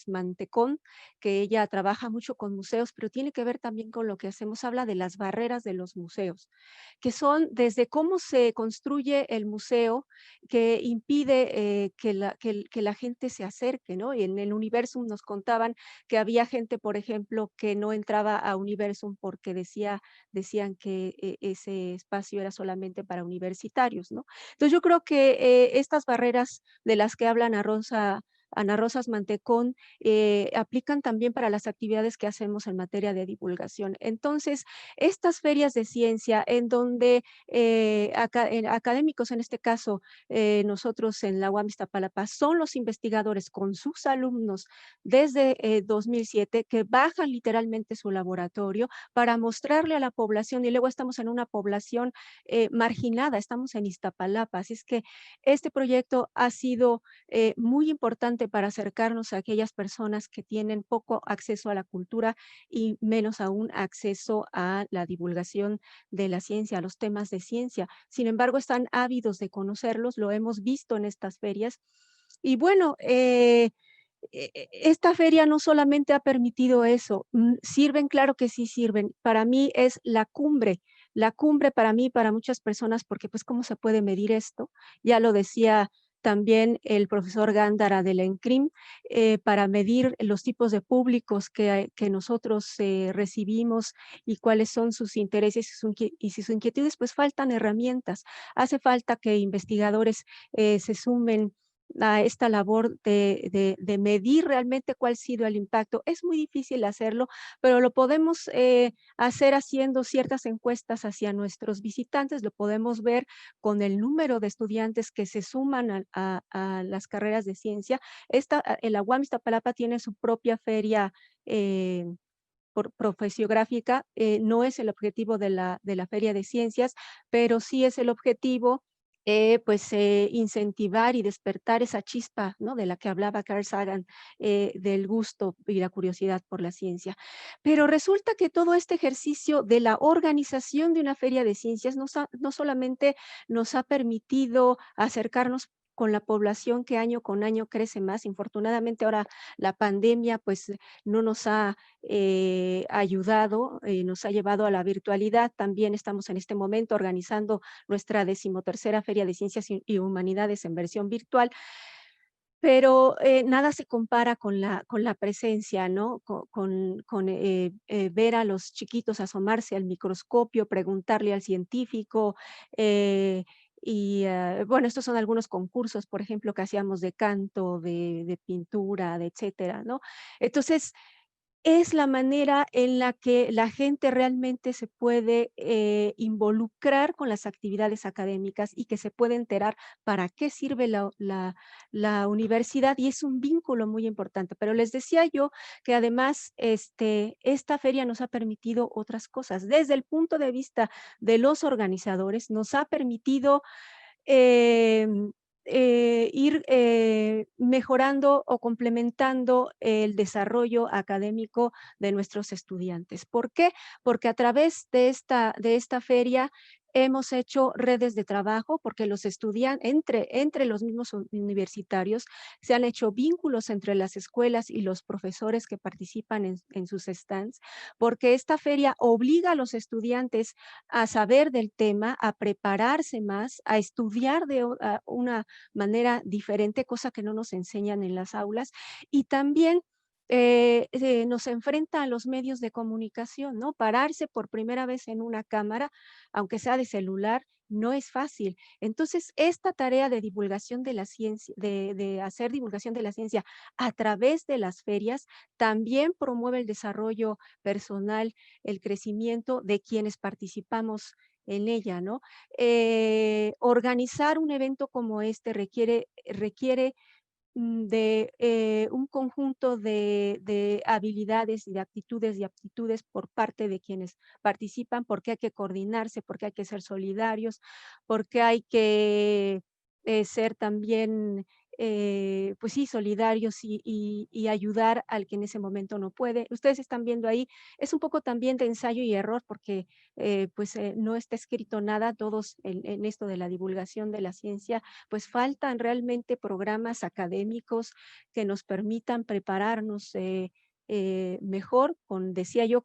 Mantecón, que ella trabaja mucho con museos, pero tiene que ver también con lo que hacemos. Habla de las barreras de los museos, que son desde cómo se construye el museo, que impide que la gente se acerque, ¿no? Y en el Universum nos contaban que había gente, por ejemplo, que no entraba a Universum porque decían que ese espacio era solamente para universitarios, ¿no? Entonces yo creo que estas barreras de las que hablan Ana Rosas Mantecón aplican también para las actividades que hacemos en materia de divulgación. Entonces, estas ferias de ciencia en donde académicos, en este caso, nosotros en la UAM Iztapalapa, son los investigadores con sus alumnos desde 2007, que bajan literalmente su laboratorio para mostrarle a la población, y luego estamos en una población marginada, estamos en Iztapalapa. Así es que este proyecto ha sido muy importante para acercarnos a aquellas personas que tienen poco acceso a la cultura y menos aún acceso a la divulgación de la ciencia, a los temas de ciencia. Sin embargo, están ávidos de conocerlos, lo hemos visto en estas ferias. Y bueno, esta feria no solamente ha permitido eso, sirven, claro que sí sirven. Para mí es la cumbre para mí, para muchas personas, porque pues ¿cómo se puede medir esto? Ya lo decía también el profesor Gándara del ENCRIM, para medir los tipos de públicos que nosotros recibimos y cuáles son sus intereses y sus inquietudes, pues faltan herramientas. Hace falta que investigadores se sumen a esta labor de medir realmente cuál ha sido el impacto. Es muy difícil hacerlo, pero lo podemos hacer haciendo ciertas encuestas hacia nuestros visitantes. Lo podemos ver con el número de estudiantes que se suman a las carreras de ciencia. La UAM Iztapalapa tiene su propia feria profesiográfica. No es el objetivo de la Feria de Ciencias, pero sí es el objetivo pues incentivar y despertar esa chispa, ¿no? De la que hablaba Carl Sagan, del gusto y la curiosidad por la ciencia. Pero resulta que todo este ejercicio de la organización de una feria de ciencias no solamente nos ha permitido acercarnos con la población que año con año crece más. Infortunadamente ahora la pandemia pues no nos ha ayudado, nos ha llevado a la virtualidad. También estamos en este momento organizando nuestra 13ª Feria de Ciencias y Humanidades en versión virtual. pero nada se compara con la presencia, ¿no? Ver a los chiquitos asomarse al microscopio, preguntarle al científico, bueno, estos son algunos concursos, por ejemplo, que hacíamos de canto, de pintura, de etcétera, ¿no? Entonces, es la manera en la que la gente realmente se puede involucrar con las actividades académicas y que se puede enterar para qué sirve la universidad, y es un vínculo muy importante. Pero les decía yo que además esta feria nos ha permitido otras cosas. Desde el punto de vista de los organizadores, nos ha permitido em, ir mejorando o complementando el desarrollo académico de nuestros estudiantes. ¿Por qué? Porque a través de esta feria hemos hecho redes de trabajo, porque los estudiantes, entre los mismos universitarios, se han hecho vínculos entre las escuelas y los profesores que participan en sus stands, porque esta feria obliga a los estudiantes a saber del tema, a prepararse más, a estudiar de una manera diferente, cosa que no nos enseñan en las aulas, y también nos enfrenta a los medios de comunicación, ¿no? Pararse por primera vez en una cámara, aunque sea de celular, no es fácil. Entonces, esta tarea de divulgación de la ciencia, de hacer divulgación de la ciencia a través de las ferias, también promueve el desarrollo personal, el crecimiento de quienes participamos en ella, ¿no? Organizar un evento como este requiere de un conjunto de habilidades y de actitudes y aptitudes por parte de quienes participan, porque hay que coordinarse, porque hay que ser solidarios, porque hay que ser también, pues sí, solidarios y ayudar al que en ese momento no puede. Ustedes están viendo ahí, es un poco también de ensayo y error, porque no está escrito nada, todos en esto de la divulgación de la ciencia, pues faltan realmente programas académicos que nos permitan prepararnos mejor, decía yo,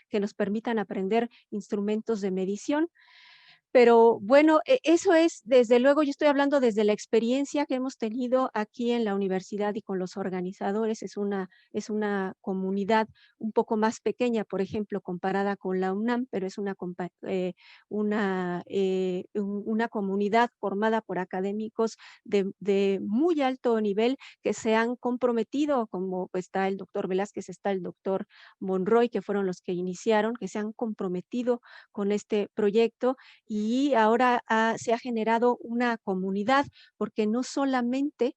que nos permitan aprender instrumentos de medición. Pero bueno, eso es, desde luego, yo estoy hablando desde la experiencia que hemos tenido aquí en la universidad y con los organizadores. Es una comunidad un poco más pequeña, por ejemplo, comparada con la UNAM, pero es una comunidad formada por académicos de muy alto nivel que se han comprometido, como está el doctor Velázquez, está el doctor Monroy, que fueron los que iniciaron, que se han comprometido con este proyecto, y ahora se ha generado una comunidad, porque no solamente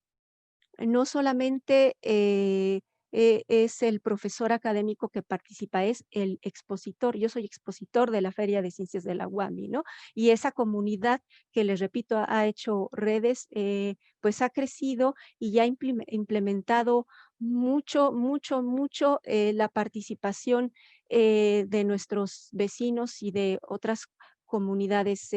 es el profesor académico que participa, es el expositor. Yo soy expositor de la Feria de Ciencias de la UAMI, ¿no? Y esa comunidad que, les repito, ha hecho redes, pues ha crecido y ya ha implementado mucho la participación de nuestros vecinos y de otras comunidades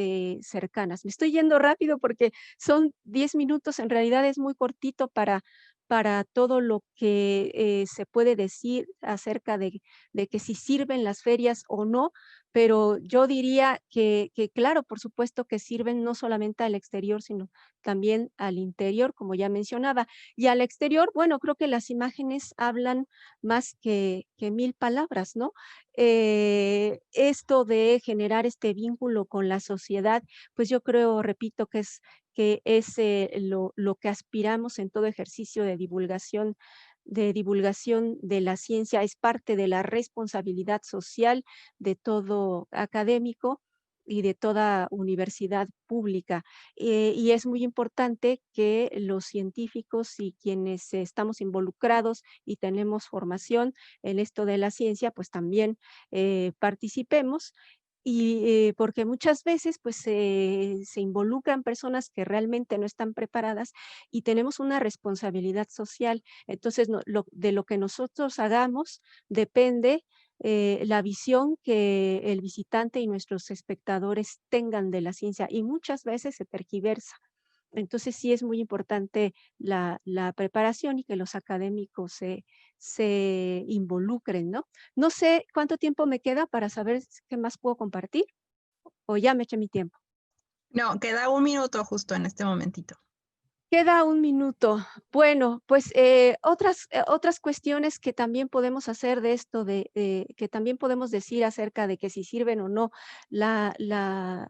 cercanas. Me estoy yendo rápido porque son 10 minutos, en realidad es muy cortito para todo lo que se puede decir acerca de que si sirven las ferias o no, pero yo diría que claro, por supuesto que sirven no solamente al exterior, sino también al interior, como ya mencionaba. Y al exterior, bueno, creo que las imágenes hablan más que 1000 palabras, ¿no? Esto de generar este vínculo con la sociedad, pues yo creo, repito, que es lo que aspiramos en todo ejercicio de divulgación de la ciencia, es parte de la responsabilidad social de todo académico y de toda universidad pública. Y es muy importante que los científicos y quienes estamos involucrados y tenemos formación en esto de la ciencia, pues también participemos, y porque muchas veces pues se involucran personas que realmente no están preparadas y tenemos una responsabilidad social. Entonces, de lo que nosotros hagamos depende la visión que el visitante y nuestros espectadores tengan de la ciencia, y muchas veces se tergiversa. Entonces sí es muy importante la preparación y que los académicos se involucren, ¿no? No sé cuánto tiempo me queda para saber qué más puedo compartir, o ya me eché mi tiempo. No, queda un minuto justo en este momentito. Queda un minuto. Bueno, pues otras cuestiones que también podemos hacer de esto, que también podemos decir acerca de que si sirven o no,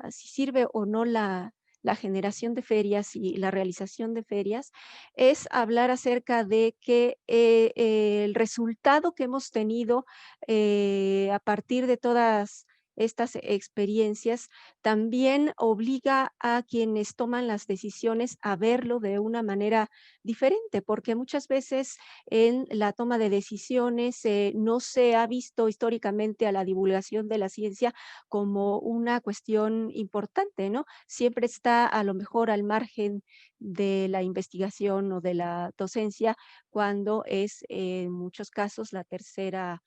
si sirve o no la generación de ferias y la realización de ferias, es hablar acerca de que el resultado que hemos tenido a partir de todas estas experiencias también obliga a quienes toman las decisiones a verlo de una manera diferente, porque muchas veces en la toma de decisiones no se ha visto históricamente a la divulgación de la ciencia como una cuestión importante, ¿no? Siempre está a lo mejor al margen de la investigación o de la docencia, cuando es en muchos casos la tercera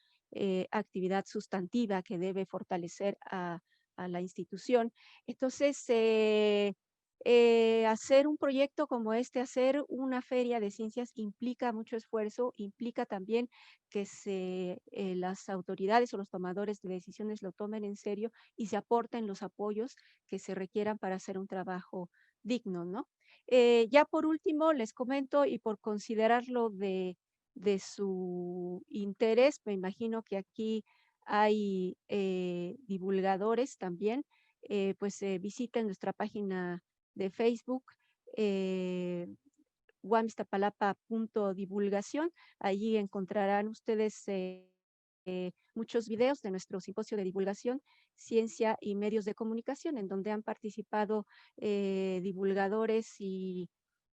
actividad sustantiva que debe fortalecer a la institución. Entonces, hacer un proyecto como este, hacer una feria de ciencias implica mucho esfuerzo, implica también que las autoridades o los tomadores de decisiones lo tomen en serio y se aporten los apoyos que se requieran para hacer un trabajo digno, ¿no? Ya por último, les comento y por considerarlo de su interés, me imagino que aquí hay divulgadores también, pues visiten nuestra página de Facebook, eh, guamistapalapa.divulgación. Allí encontrarán ustedes muchos videos de nuestro simposio de divulgación, ciencia y medios de comunicación, en donde han participado divulgadores y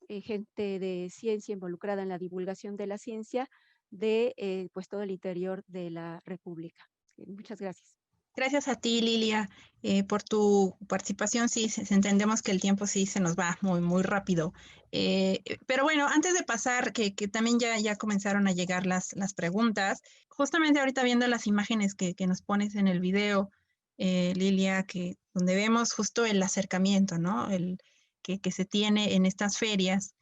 gente de ciencia involucrada en la divulgación de la ciencia de pues todo el interior de la República. Muchas gracias. Gracias a ti, Lilia, por tu participación. Sí, entendemos que el tiempo sí se nos va muy, muy rápido. Pero bueno, antes de pasar, que también ya comenzaron a llegar las preguntas, justamente ahorita viendo las imágenes que nos pones en el video, Lilia, donde vemos justo el acercamiento, ¿no? Que se tiene en estas ferias.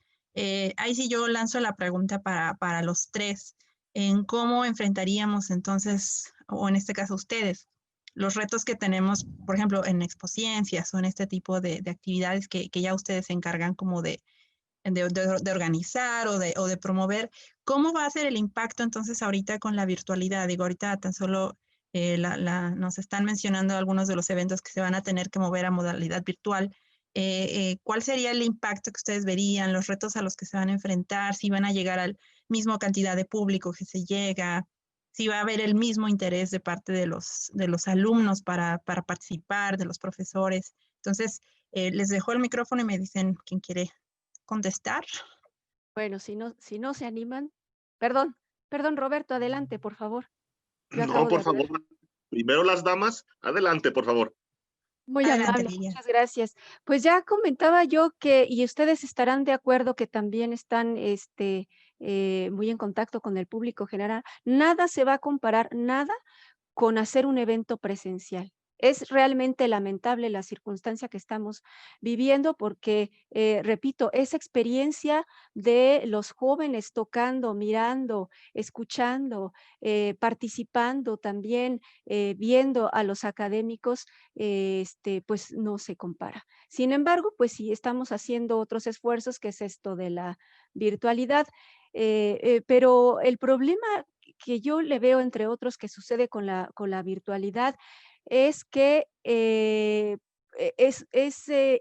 Ahí sí yo lanzo la pregunta para los tres, en cómo enfrentaríamos entonces, o en este caso ustedes, los retos que tenemos, por ejemplo, en Expociencias o en este tipo de actividades que ya ustedes se encargan como de organizar o de promover, ¿cómo va a ser el impacto entonces ahorita con la virtualidad? Digo, ahorita tan solo nos están mencionando algunos de los eventos que se van a tener que mover a modalidad virtual. ¿Cuál sería el impacto que ustedes verían, los retos a los que se van a enfrentar, si van a llegar al mismo cantidad de público que se llega, si va a haber el mismo interés de parte de los alumnos para participar, de los profesores? Entonces, les dejo el micrófono y me dicen quién quiere contestar. Bueno, si no se animan, perdón, perdón, Roberto, adelante, por favor. Yo No, acabo de por hablar. favor. Primero las damas. Adelante, por favor. Muy Adelante, amable, Lilia. muchas gracias. Pues ya comentaba yo que, y ustedes estarán de acuerdo que también están muy en contacto con el público general, nada se va a comparar, nada con hacer un evento presencial. Es realmente lamentable la circunstancia que estamos viviendo porque, repito, esa experiencia de los jóvenes tocando, mirando, escuchando, participando también, viendo a los académicos, pues no se compara. Sin embargo, pues sí estamos haciendo otros esfuerzos, que es esto de la virtualidad, pero el problema que yo le veo, entre otros, que sucede con la virtualidad, es que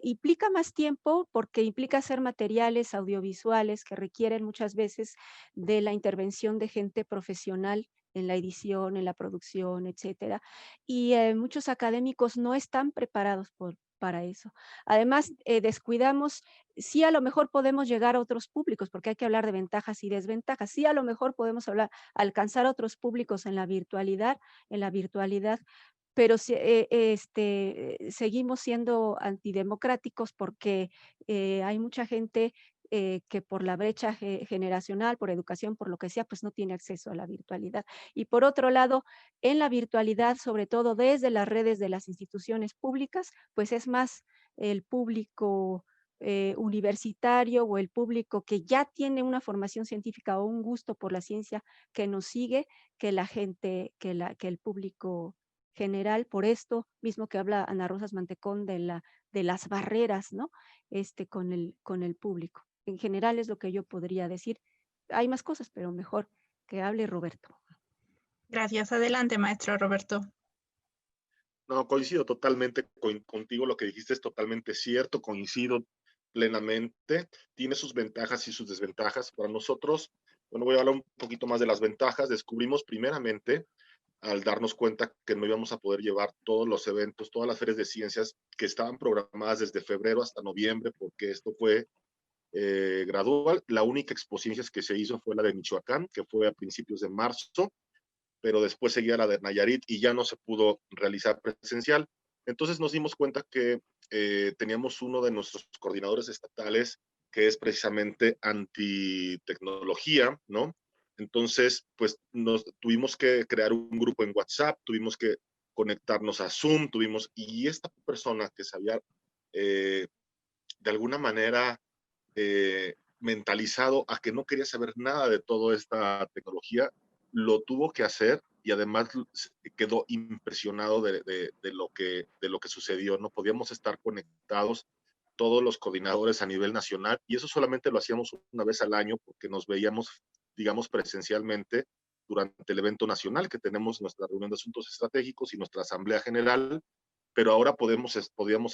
implica más tiempo porque implica hacer materiales audiovisuales que requieren muchas veces de la intervención de gente profesional en la edición, en la producción, etcétera. Y muchos académicos no están preparados para eso. Además, descuidamos, sí a lo mejor podemos llegar a otros públicos, porque hay que hablar de ventajas y desventajas. Sí a lo mejor podemos alcanzar otros públicos en la virtualidad, pero seguimos siendo antidemocráticos porque hay mucha gente que por la brecha generacional, por educación, por lo que sea, pues no tiene acceso a la virtualidad. Y por otro lado, en la virtualidad, sobre todo desde las redes de las instituciones públicas, pues es más el público universitario o el público que ya tiene una formación científica o un gusto por la ciencia que nos sigue, que la gente, que el público general. Por esto mismo que habla Ana Rosas Mantecón de las barreras, ¿no? Con el público. En general es lo que yo podría decir. Hay más cosas, pero mejor que hable Roberto. Gracias. Adelante, maestro Roberto. No, coincido totalmente contigo, lo que dijiste es totalmente cierto, coincido plenamente, tiene sus ventajas y sus desventajas. Para nosotros, bueno, voy a hablar un poquito más de las ventajas. Descubrimos primeramente, al darnos cuenta que no íbamos a poder llevar todos los eventos, todas las ferias de ciencias que estaban programadas desde febrero hasta noviembre, porque esto fue gradual. La única exposición que se hizo fue la de Michoacán, que fue a principios de marzo, pero después seguía la de Nayarit y ya no se pudo realizar presencial. Entonces nos dimos cuenta que teníamos uno de nuestros coordinadores estatales que es precisamente antitecnología, ¿no? Entonces, pues nos tuvimos que crear un grupo en WhatsApp, tuvimos que conectarnos a Zoom, y esta persona que sabía de alguna manera mentalizado a que no quería saber nada de toda esta tecnología, lo tuvo que hacer y además quedó impresionado de lo que sucedió. No podíamos estar conectados todos los coordinadores a nivel nacional y eso solamente lo hacíamos una vez al año porque nos veíamos, digamos, presencialmente durante el evento nacional que tenemos nuestra reunión de asuntos estratégicos y nuestra asamblea general, pero ahora podíamos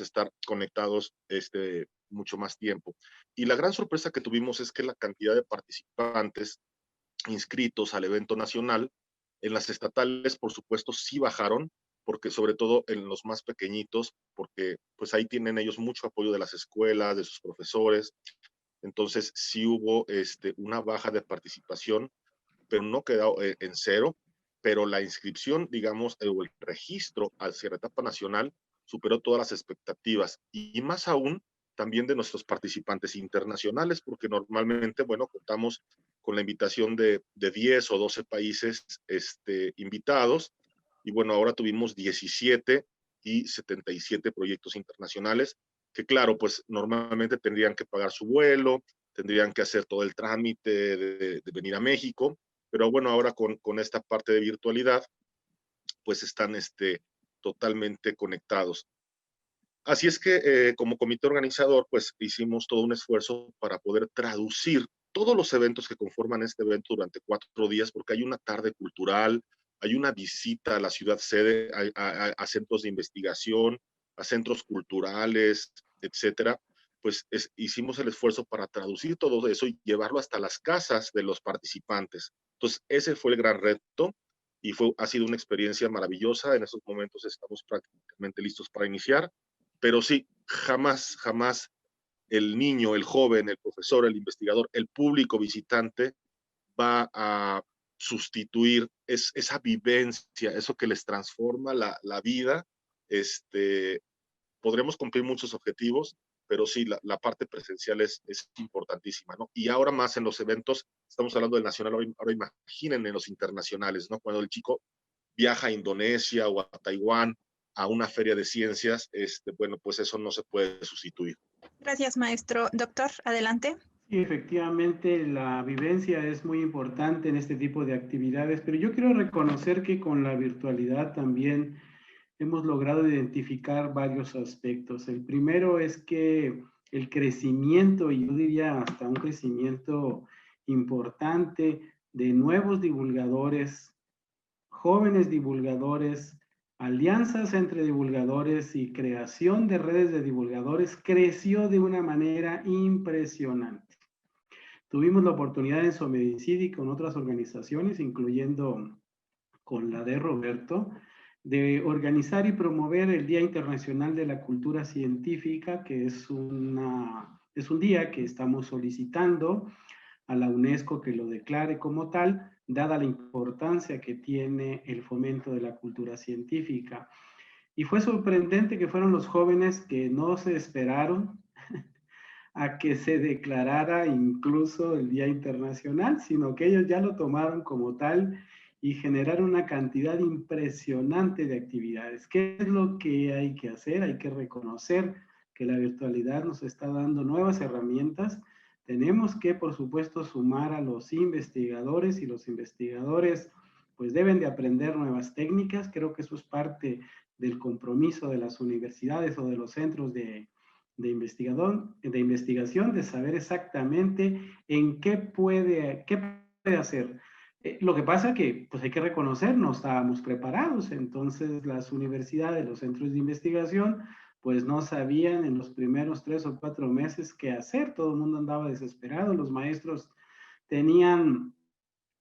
estar conectados mucho más tiempo. Y la gran sorpresa que tuvimos es que la cantidad de participantes inscritos al evento nacional, en las estatales, por supuesto, sí bajaron, porque sobre todo en los más pequeñitos, porque pues ahí tienen ellos mucho apoyo de las escuelas, de sus profesores, entonces sí hubo una baja de participación, pero no quedó en cero, pero la inscripción, digamos, o el registro hacia la etapa nacional superó todas las expectativas y más aún también de nuestros participantes internacionales, porque normalmente, bueno, contamos con la invitación de 10 o 12 países invitados y bueno, ahora tuvimos 17 y 77 proyectos internacionales que claro, pues normalmente tendrían que pagar su vuelo, tendrían que hacer todo el trámite de venir a México, pero bueno, ahora con esta parte de virtualidad, pues están totalmente conectados. Así es que como comité organizador, pues hicimos todo un esfuerzo para poder traducir todos los eventos que conforman este evento durante 4 días, porque hay una tarde cultural, hay una visita a la ciudad sede, a centros de investigación, a centros culturales, etcétera. Pues hicimos el esfuerzo para traducir todo eso y llevarlo hasta las casas de los participantes. Entonces, ese fue el gran reto y ha sido una experiencia maravillosa. En estos momentos estamos prácticamente listos para iniciar. Pero sí, jamás, jamás el niño, el joven, el profesor, el investigador, el público visitante va a sustituir esa vivencia, eso que les transforma la vida. Podremos cumplir muchos objetivos, pero sí, la parte presencial es importantísima, ¿no? Y ahora más en los eventos, estamos hablando del nacional, ahora imaginen en los internacionales, ¿no? Cuando el chico viaja a Indonesia o a Taiwán a una feria de ciencias, bueno, pues eso no se puede sustituir. Gracias, maestro. Doctor, adelante. Sí, efectivamente, la vivencia es muy importante en este tipo de actividades, pero yo quiero reconocer que con la virtualidad también hemos logrado identificar varios aspectos. El primero es que el crecimiento, y yo diría hasta un crecimiento importante de nuevos divulgadores, jóvenes divulgadores, alianzas entre divulgadores y creación de redes de divulgadores creció de una manera impresionante. Tuvimos la oportunidad en Somedicid y con otras organizaciones, incluyendo con la de Roberto, de organizar y promover el Día Internacional de la Cultura Científica, que es un día que estamos solicitando a la UNESCO que lo declare como tal, dada la importancia que tiene el fomento de la cultura científica. Y fue sorprendente que fueron los jóvenes que no se esperaron a que se declarara incluso el Día Internacional, sino que ellos ya lo tomaron como tal y generaron una cantidad impresionante de actividades. ¿Qué es lo que hay que hacer? Hay que reconocer que la virtualidad nos está dando nuevas herramientas. Tenemos que, por supuesto, sumar a los investigadores y los investigadores pues deben de aprender nuevas técnicas. Creo que eso es parte del compromiso de las universidades o de los centros de de investigación, de saber exactamente en qué puede hacer. Lo que pasa que pues hay que reconocer, no estábamos preparados, entonces las universidades, los centros de investigación, pues no sabían en los primeros 3 o 4 meses qué hacer, todo el mundo andaba desesperado, los maestros tenían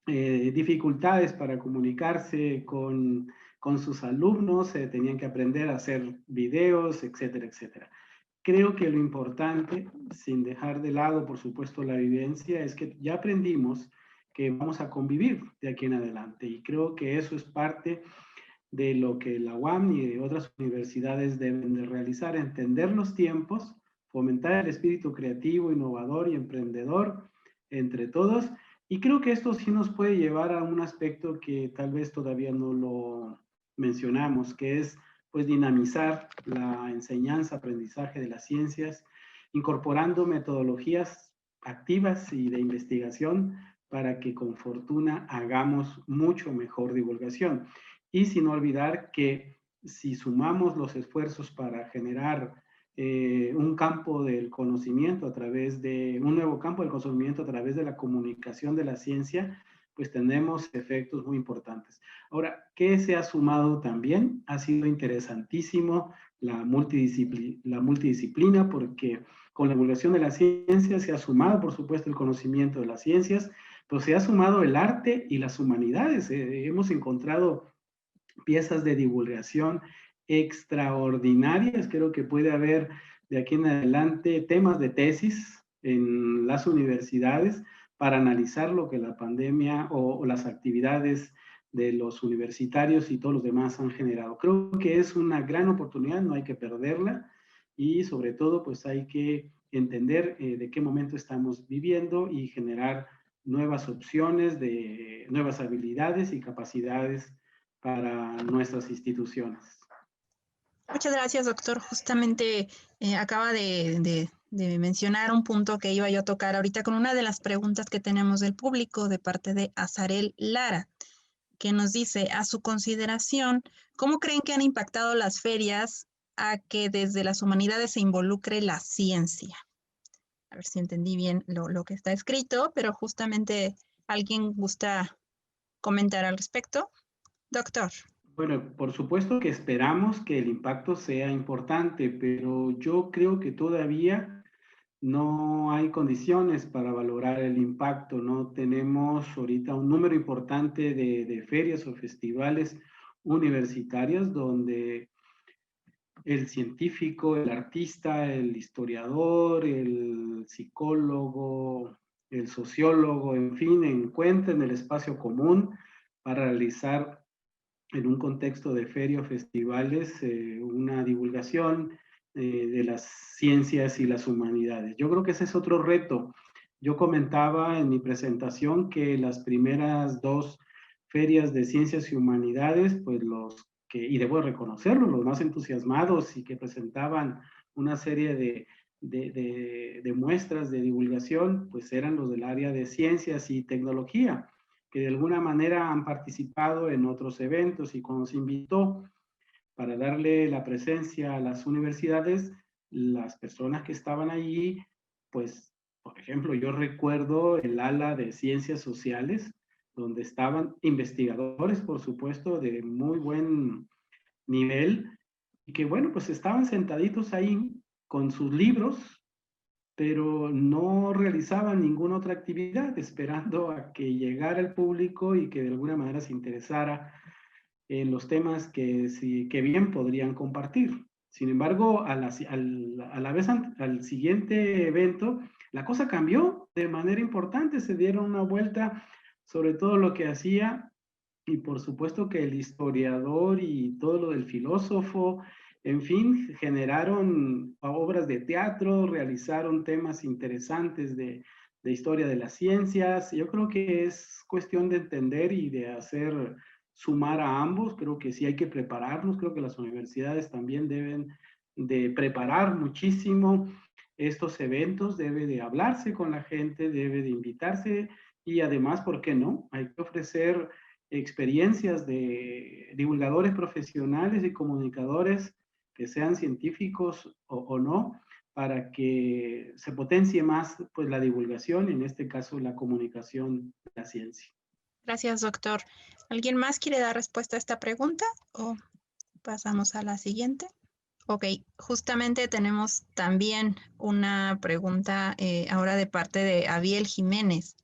dificultades para comunicarse con sus alumnos, tenían que aprender a hacer videos, etcétera, etcétera. Creo que lo importante, sin dejar de lado, por supuesto, la vivencia, es que ya aprendimos que vamos a convivir de aquí en adelante. Y creo que eso es parte de lo que la UAM y otras universidades deben de realizar, entender los tiempos, fomentar el espíritu creativo, innovador y emprendedor entre todos. Y creo que esto sí nos puede llevar a un aspecto que tal vez todavía no lo mencionamos, que es pues dinamizar la enseñanza, aprendizaje de las ciencias, incorporando metodologías activas y de investigación para que con fortuna hagamos mucho mejor divulgación. Y sin olvidar que si sumamos los esfuerzos para generar un campo del conocimiento a través de, un nuevo campo del conocimiento a través de la comunicación de la ciencia, pues tenemos efectos muy importantes. Ahora, ¿qué se ha sumado también? Ha sido interesantísimo la multidisciplina, porque con la divulgación de la ciencia se ha sumado, por supuesto, el conocimiento de las ciencias, pero se ha sumado el arte y las humanidades. Hemos encontrado piezas de divulgación extraordinarias. Creo que puede haber de aquí en adelante temas de tesis en las universidades para analizar lo que la pandemia o las actividades de los universitarios y todos los demás han generado. Creo que es una gran oportunidad, no hay que perderla y sobre todo pues hay que entender de qué momento estamos viviendo y generar nuevas opciones, de nuevas habilidades y capacidades para nuestras instituciones. Muchas gracias, doctor. Justamente acaba de mencionar un punto que iba yo a tocar ahorita con una de las preguntas que tenemos del público de parte de Azarel Lara, que nos dice, a su consideración, ¿cómo creen que han impactado las ferias a que desde las humanidades se involucre la ciencia? A ver si entendí bien lo que está escrito, pero justamente alguien gusta comentar al respecto. Doctor. Bueno, por supuesto que esperamos que el impacto sea importante, pero yo creo que todavía no hay condiciones para valorar el impacto. No tenemos ahorita un número importante de ferias o festivales universitarios donde el científico, el artista, el historiador, el psicólogo, el sociólogo, en fin, encuentren el espacio común para realizar en un contexto de feria o festivales una divulgación de las ciencias y las humanidades. Yo creo que ese es otro reto. Yo comentaba en mi presentación que las primeras 2 ferias de ciencias y humanidades, pues y debo reconocerlo, los más entusiasmados y que presentaban una serie de muestras de divulgación, pues eran los del área de ciencias y tecnología, que de alguna manera han participado en otros eventos y cuando se invitó para darle la presencia a las universidades, las personas que estaban allí, pues, por ejemplo, yo recuerdo el ala de ciencias sociales, donde estaban investigadores, por supuesto, de muy buen nivel, y que, bueno, pues estaban sentaditos ahí con sus libros, pero no realizaban ninguna otra actividad, esperando a que llegara el público y que de alguna manera se interesara en los temas que bien podrían compartir. Sin embargo, a la vez al siguiente evento, la cosa cambió de manera importante, se dieron una vuelta sobre todo lo que hacía y por supuesto que el historiador y todo lo del filósofo, en fin, generaron obras de teatro, realizaron temas interesantes de historia de las ciencias. Yo creo que es cuestión de entender y de hacer sumar a ambos. Creo que sí hay que prepararnos, creo que las universidades también deben de preparar muchísimo estos eventos, debe de hablarse con la gente, debe de invitarse y además, ¿por qué no? Hay que ofrecer experiencias de divulgadores profesionales y comunicadores que sean científicos o no, para que se potencie más pues, la divulgación, en este caso la comunicación de la ciencia. Gracias, doctor. ¿Alguien más quiere dar respuesta a esta pregunta o pasamos a la siguiente? Ok, justamente tenemos también una pregunta ahora de parte de Abiel Jiménez,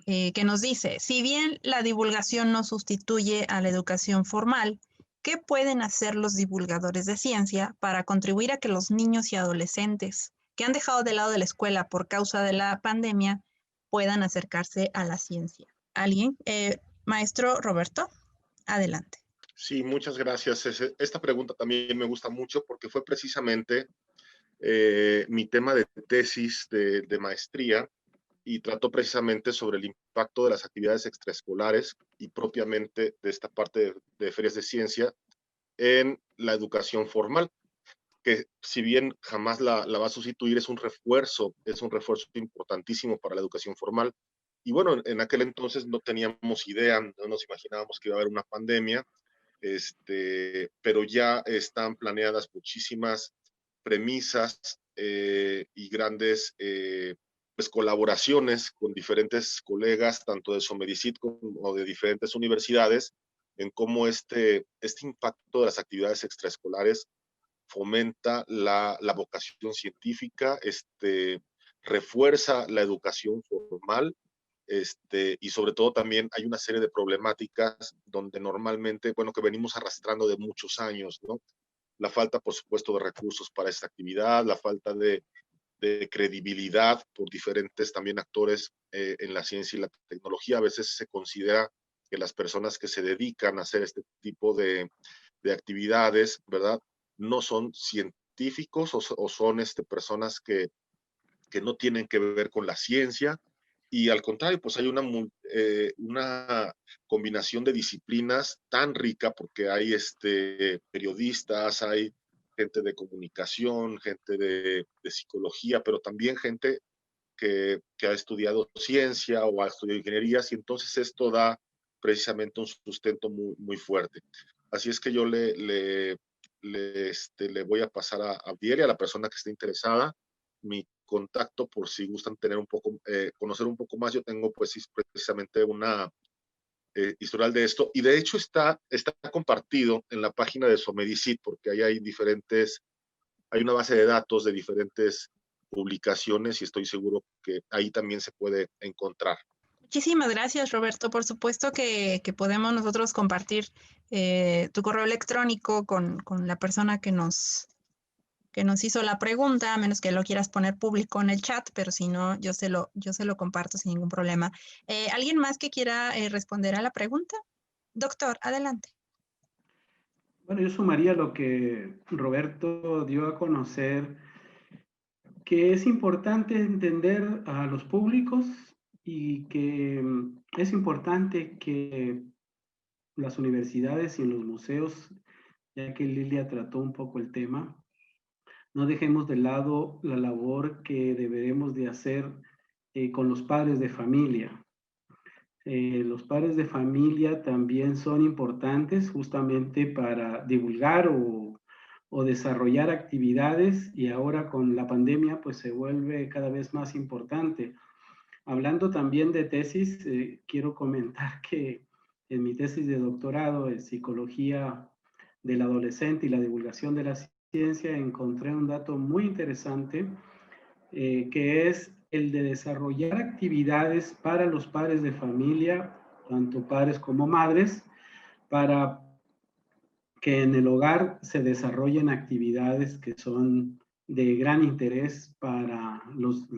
que nos dice, si bien la divulgación no sustituye a la educación formal, ¿qué pueden hacer los divulgadores de ciencia para contribuir a que los niños y adolescentes que han dejado de lado de la escuela por causa de la pandemia puedan acercarse a la ciencia? ¿Alguien? Maestro Roberto, adelante. Sí, muchas gracias. Esta pregunta también me gusta mucho porque fue precisamente mi tema de tesis de maestría y trató precisamente sobre el impacto de las actividades extraescolares y propiamente de esta parte de ferias de ciencia en la educación formal, que si bien jamás la va a sustituir, es un refuerzo importantísimo para la educación formal. Y bueno, en aquel entonces no teníamos idea, no nos imaginábamos que iba a haber una pandemia, pero ya están planeadas muchísimas premisas y grandes pues, colaboraciones con diferentes colegas, tanto de Somedicit como de diferentes universidades, en cómo este impacto de las actividades extraescolares fomenta la vocación científica, refuerza la educación formal, y sobre todo también hay una serie de problemáticas donde normalmente, bueno, que venimos arrastrando de muchos años, ¿no? La falta, por supuesto, de recursos para esta actividad, la falta de credibilidad por diferentes también actores en la ciencia y la tecnología. A veces se considera que las personas que se dedican a hacer este tipo de actividades, ¿verdad? No son científicos o son personas que no tienen que ver con la ciencia, y al contrario, pues hay una combinación de disciplinas tan rica porque hay periodistas, hay gente de comunicación, gente de psicología, pero también gente que ha estudiado ciencia o ha estudiado ingenierías, y entonces esto da precisamente un sustento muy, muy fuerte. Así es que yo le voy a pasar a Abdiel y a la persona que esté interesada mi contacto por si gustan tener conocer un poco más. Yo tengo pues precisamente una historial de esto, y de hecho está compartido en la página de Somedicit, porque ahí hay una base de datos de diferentes publicaciones y estoy seguro que ahí también se puede encontrar. Muchísimas gracias, Roberto. Por supuesto que podemos nosotros compartir tu correo electrónico con la persona que nos hizo la pregunta, a menos que lo quieras poner público en el chat, pero si no, yo se lo comparto sin ningún problema. ¿Alguien más que quiera responder a la pregunta? Doctor, adelante. Bueno, yo sumaría lo que Roberto dio a conocer, que es importante entender a los públicos y que es importante que las universidades y los museos, ya que Lilia trató un poco el tema, no dejemos de lado la labor que deberemos de hacer con los padres de familia. Los padres de familia también son importantes justamente para divulgar o desarrollar actividades, y ahora con la pandemia pues se vuelve cada vez más importante. Hablando también de tesis, quiero comentar que en mi tesis de doctorado en psicología del adolescente y la divulgación de la ciencia encontré un dato muy interesante, que es el de desarrollar actividades para los padres de familia, tanto padres como madres, para que en el hogar se desarrollen actividades que son de gran interés para los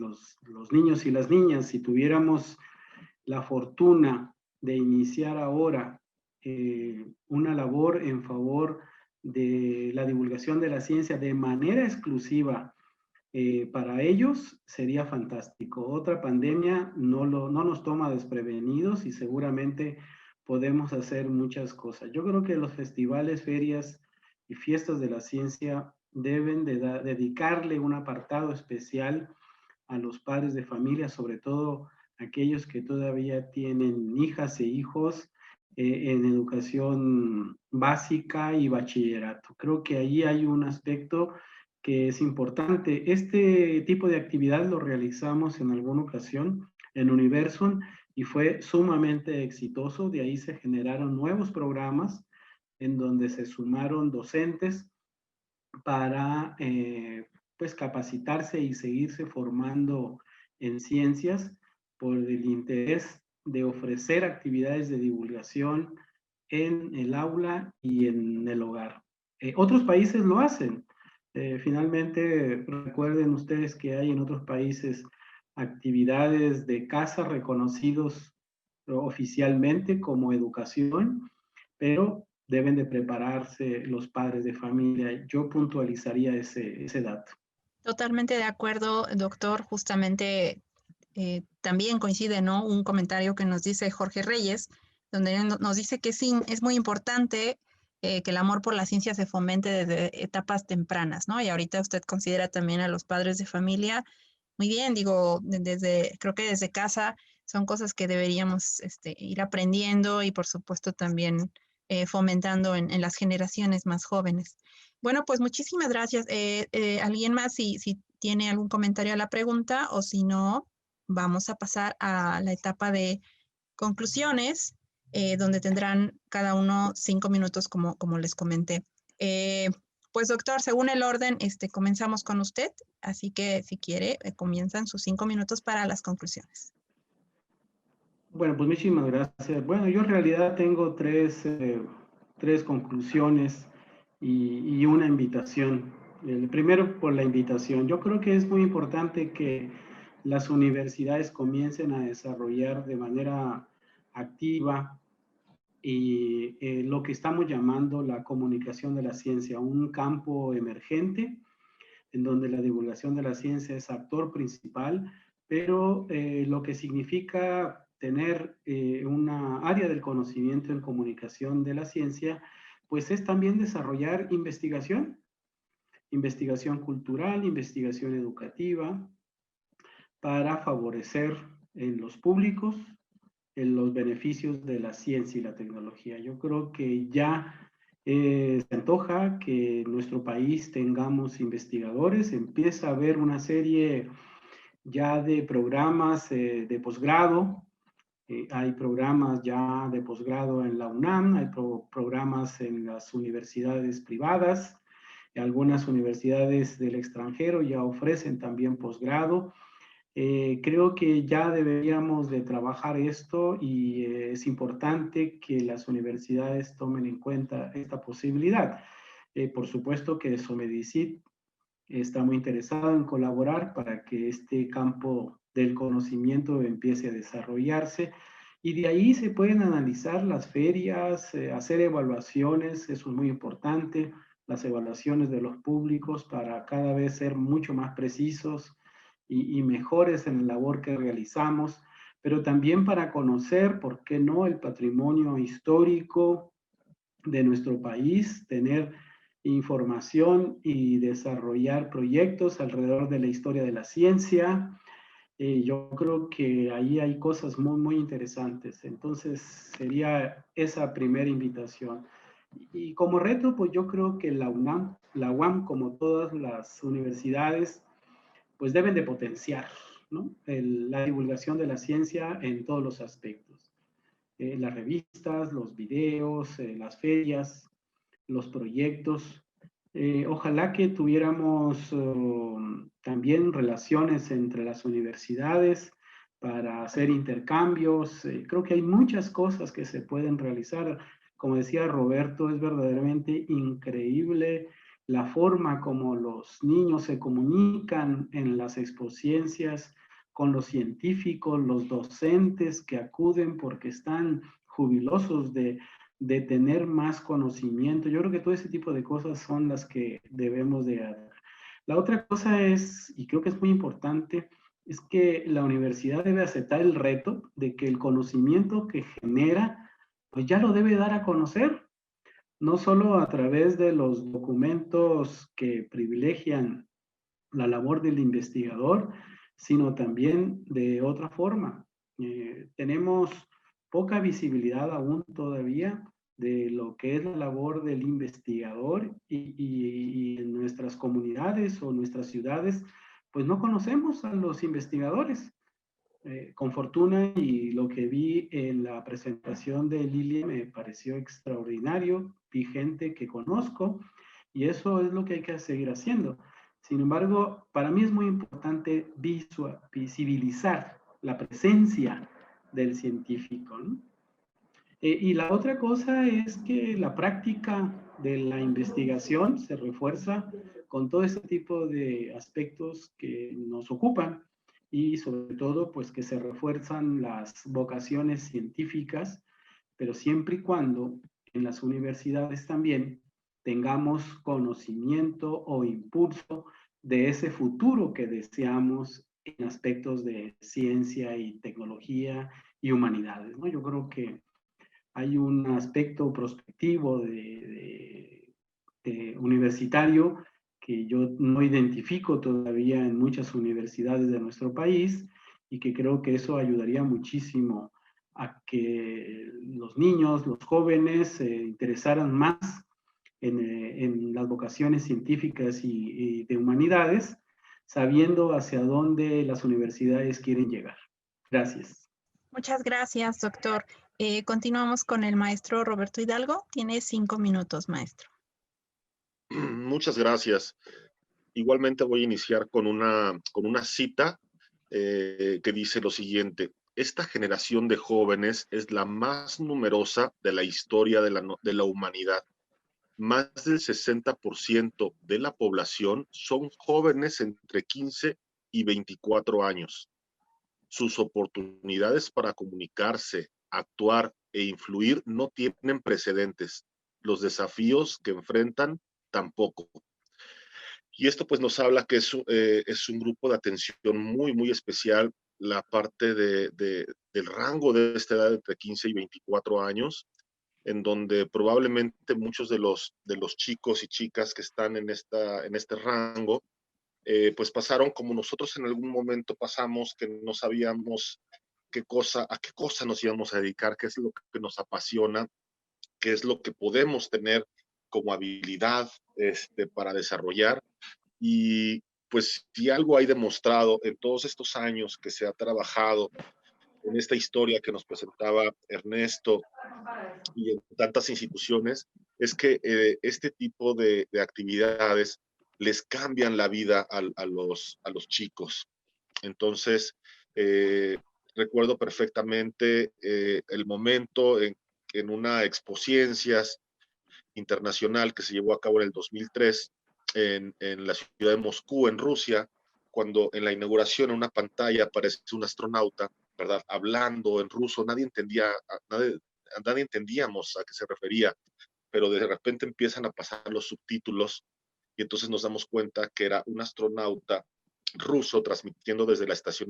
niños y las niñas. Si tuviéramos la fortuna de iniciar ahora una labor en favor de la divulgación de la ciencia de manera exclusiva para ellos, sería fantástico. Otra pandemia no nos toma desprevenidos y seguramente podemos hacer muchas cosas. Yo creo que los festivales, ferias y fiestas de la ciencia deben de dedicarle un apartado especial a los padres de familia, sobre todo aquellos que todavía tienen hijas e hijos en educación básica y bachillerato. Creo que ahí hay un aspecto que es importante. Este tipo de actividad lo realizamos en alguna ocasión en Universum y fue sumamente exitoso. De ahí se generaron nuevos programas en donde se sumaron docentes para pues capacitarse y seguirse formando en ciencias por el interés de ofrecer actividades de divulgación en el aula y en el hogar. Otros países lo hacen. Finalmente, recuerden ustedes que hay en otros países actividades de casa reconocidos oficialmente como educación, pero deben de prepararse los padres de familia. Yo puntualizaría ese dato. Totalmente de acuerdo, doctor. Justamente también coincide, ¿no? Un comentario que nos dice Jorge Reyes, donde nos dice que sí, es muy importante que el amor por la ciencia se fomente desde etapas tempranas, ¿no? Y ahorita usted considera también a los padres de familia. Muy bien, digo, creo que desde casa son cosas que deberíamos ir aprendiendo y por supuesto también fomentando en las generaciones más jóvenes. Bueno, pues muchísimas gracias. ¿Alguien más si tiene algún comentario a la pregunta o si no, vamos a pasar a la etapa de conclusiones, donde tendrán cada uno 5 minutos como les comenté. Pues doctor, según el orden, comenzamos con usted, así que si quiere, comienzan sus 5 minutos para las conclusiones. Bueno, pues muchísimas gracias. Bueno, yo en realidad tengo tres conclusiones y una invitación. El primero, por la invitación. Yo creo que es muy importante que las universidades comiencen a desarrollar de manera activa y lo que estamos llamando la comunicación de la ciencia, un campo emergente en donde la divulgación de la ciencia es actor principal, pero lo que significa tener una área del conocimiento en comunicación de la ciencia, pues es también desarrollar investigación, investigación cultural, investigación educativa, para favorecer en los públicos en los beneficios de la ciencia y la tecnología. Yo creo que ya se antoja que en nuestro país tengamos investigadores, empieza a haber una serie ya de programas de posgrado, hay programas ya de posgrado en la UNAM, hay programas en las universidades privadas, algunas universidades del extranjero ya ofrecen también posgrado. Creo que ya deberíamos de trabajar esto y es importante que las universidades tomen en cuenta esta posibilidad. Por supuesto que Somedicit está muy interesado en colaborar para que este campo del conocimiento empiece a desarrollarse y de ahí se pueden analizar las ferias, hacer evaluaciones, eso es muy importante, las evaluaciones de los públicos para cada vez ser mucho más precisos y mejores en la labor que realizamos, pero también para conocer, ¿por qué no?, el patrimonio histórico de nuestro país, tener información y desarrollar proyectos alrededor de la historia de la ciencia. Yo creo que ahí hay cosas muy, muy interesantes. Entonces, sería esa primera invitación. Y como reto, pues yo creo que la UAM, como todas las universidades, pues deben de potenciar, ¿no?, la divulgación de la ciencia en todos los aspectos. Las revistas, los videos, las ferias, los proyectos. Ojalá que tuviéramos también relaciones entre las universidades para hacer intercambios. Creo que hay muchas cosas que se pueden realizar. Como decía Roberto, es verdaderamente increíble la forma como los niños se comunican en las expociencias con los científicos, los docentes que acuden porque están jubilosos de tener más conocimiento. Yo creo que todo ese tipo de cosas son las que debemos de hacer. La otra cosa es, y creo que es muy importante, es que la universidad debe aceptar el reto de que el conocimiento que genera, pues ya lo debe dar a conocer, no solo a través de los documentos que privilegian la labor del investigador, sino también de otra forma. Tenemos poca visibilidad aún todavía de lo que es la labor del investigador y en nuestras comunidades o nuestras ciudades, pues no conocemos a los investigadores. Con fortuna, y lo que vi en la presentación de Lilia me pareció extraordinario, vi gente que conozco y eso es lo que hay que seguir haciendo. Sin embargo, para mí es muy importante visibilizar la presencia del científico, ¿no? Y la otra cosa es que la práctica de la investigación se refuerza con todo este tipo de aspectos que nos ocupan y sobre todo pues que se refuerzan las vocaciones científicas, pero siempre y cuando en las universidades también tengamos conocimiento o impulso de ese futuro que deseamos en aspectos de ciencia y tecnología y humanidades, ¿no? Yo creo que hay un aspecto prospectivo de universitario que yo no identifico todavía en muchas universidades de nuestro país y que creo que eso ayudaría muchísimo a que los niños, los jóvenes se interesaran más en las vocaciones científicas y de humanidades, sabiendo hacia dónde las universidades quieren llegar. Gracias. Muchas gracias, doctor. Continuamos con el maestro Roberto Hidalgo. Tiene 5 minutos, maestro. Muchas gracias. Igualmente voy a iniciar con una cita que dice lo siguiente: esta generación de jóvenes es la más numerosa de la historia de la humanidad. Más del 60% de la población son jóvenes entre 15 y 24 años. Sus oportunidades para comunicarse, actuar e influir no tienen precedentes. Los desafíos que enfrentan tampoco. Y esto pues nos habla que es un grupo de atención muy, muy especial, la parte del rango de esta edad entre 15 y 24 años, en donde probablemente muchos de los chicos y chicas que están en este rango, pues pasaron como nosotros en algún momento pasamos, que no sabíamos a qué cosa nos íbamos a dedicar, qué es lo que nos apasiona, qué es lo que podemos tener como habilidad para desarrollar. Y pues si algo hay demostrado en todos estos años que se ha trabajado en esta historia que nos presentaba Ernesto y en tantas instituciones, es que este tipo de actividades les cambian la vida a los chicos. Entonces, recuerdo perfectamente el momento en una Expociencias internacional que se llevó a cabo en el 2003 en la ciudad de Moscú, en Rusia, cuando en la inauguración en una pantalla aparece un astronauta, ¿verdad?, hablando en ruso. Nadie entendíamos a qué se refería, pero de repente empiezan a pasar los subtítulos y entonces nos damos cuenta que era un astronauta ruso transmitiendo desde la Estación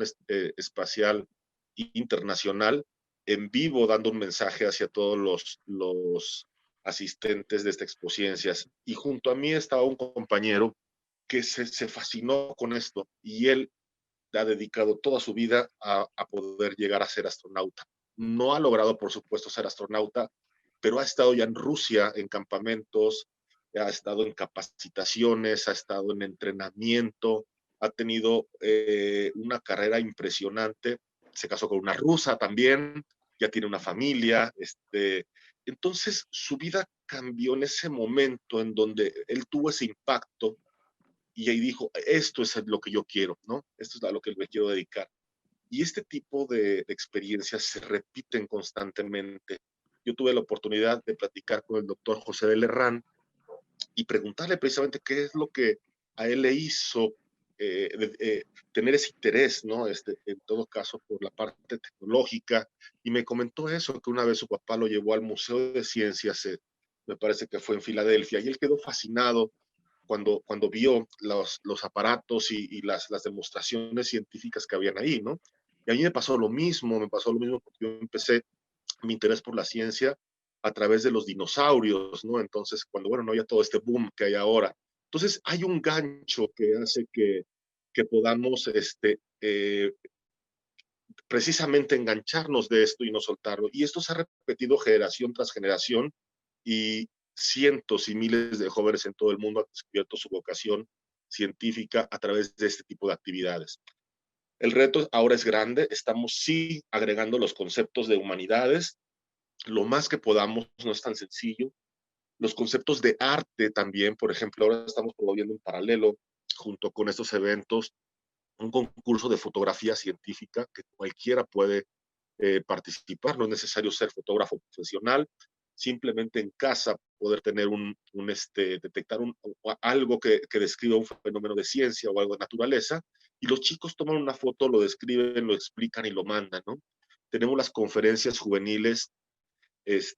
Espacial Internacional en vivo, dando un mensaje hacia todos los asistentes de esta Expociencias. Y junto a mí estaba un compañero que se fascinó con esto y él ha dedicado toda su vida a poder llegar a ser astronauta. No ha logrado, por supuesto, ser astronauta, pero ha estado ya en Rusia en campamentos, ha estado en capacitaciones, ha estado en entrenamiento, ha tenido una carrera impresionante. Se casó con una rusa también, ya tiene una familia. Entonces, su vida cambió en ese momento en donde él tuvo ese impacto y ahí dijo, esto es lo que yo quiero, ¿no? Esto es a lo que me quiero dedicar. Y este tipo de experiencias se repiten constantemente. Yo tuve la oportunidad de platicar con el doctor José de Lerrán y preguntarle precisamente qué es lo que a él le hizo tener ese interés, ¿no? En todo caso, por la parte tecnológica. Y me comentó eso, que una vez su papá lo llevó al Museo de Ciencias, me parece que fue en Filadelfia, y él quedó fascinado cuando vio los aparatos y las demostraciones científicas que habían ahí, ¿no? Y a mí me pasó lo mismo porque yo empecé mi interés por la ciencia a través de los dinosaurios, ¿no? Entonces, cuando, no había todo este boom que hay ahora. Entonces, hay un gancho que hace que podamos precisamente engancharnos de esto y no soltarlo. Y esto se ha repetido generación tras generación y cientos y miles de jóvenes en todo el mundo han descubierto su vocación científica a través de este tipo de actividades. El reto ahora es grande, estamos sí agregando los conceptos de humanidades, lo más que podamos, no es tan sencillo. Los conceptos de arte también, por ejemplo, ahora estamos promoviendo en paralelo, junto con estos eventos, un concurso de fotografía científica que cualquiera puede participar, no es necesario ser fotógrafo profesional, simplemente en casa poder tener detectar algo que describa un fenómeno de ciencia o algo de naturaleza, y los chicos toman una foto, lo describen, lo explican y lo mandan, ¿no? Tenemos las conferencias juveniles, las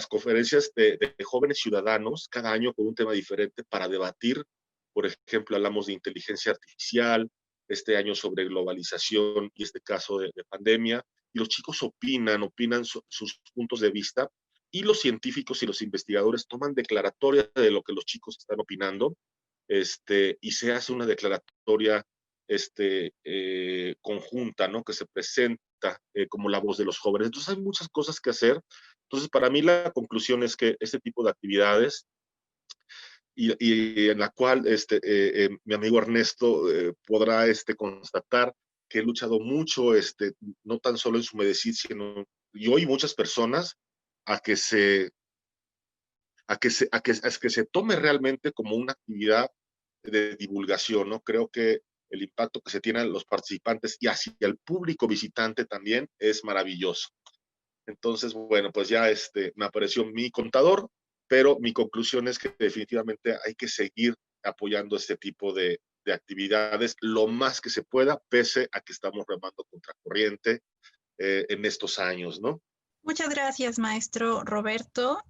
conferencias de jóvenes ciudadanos cada año con un tema diferente para debatir. Por ejemplo, hablamos de inteligencia artificial, este año sobre globalización y este caso de pandemia, y los chicos opinan sus puntos de vista, y los científicos y los investigadores toman declaratoria de lo que los chicos están opinando, y se hace una declaratoria conjunta, ¿no? Que se presenta como la voz de los jóvenes. Entonces hay muchas cosas que hacer. Entonces, para mí la conclusión es que este tipo de actividades y en la cual mi amigo Ernesto podrá constatar que he luchado mucho, no tan solo en su medicina, sino y hoy muchas personas a que se a que se tome realmente como una actividad de divulgación, ¿no? Creo que el impacto que se tiene a los participantes y hacia el público visitante también es maravilloso. Entonces, bueno, pues ya me apareció mi contador, pero mi conclusión es que definitivamente hay que seguir apoyando este tipo de actividades lo más que se pueda, pese a que estamos remando contracorriente en estos años, ¿no? Muchas gracias, maestro Roberto,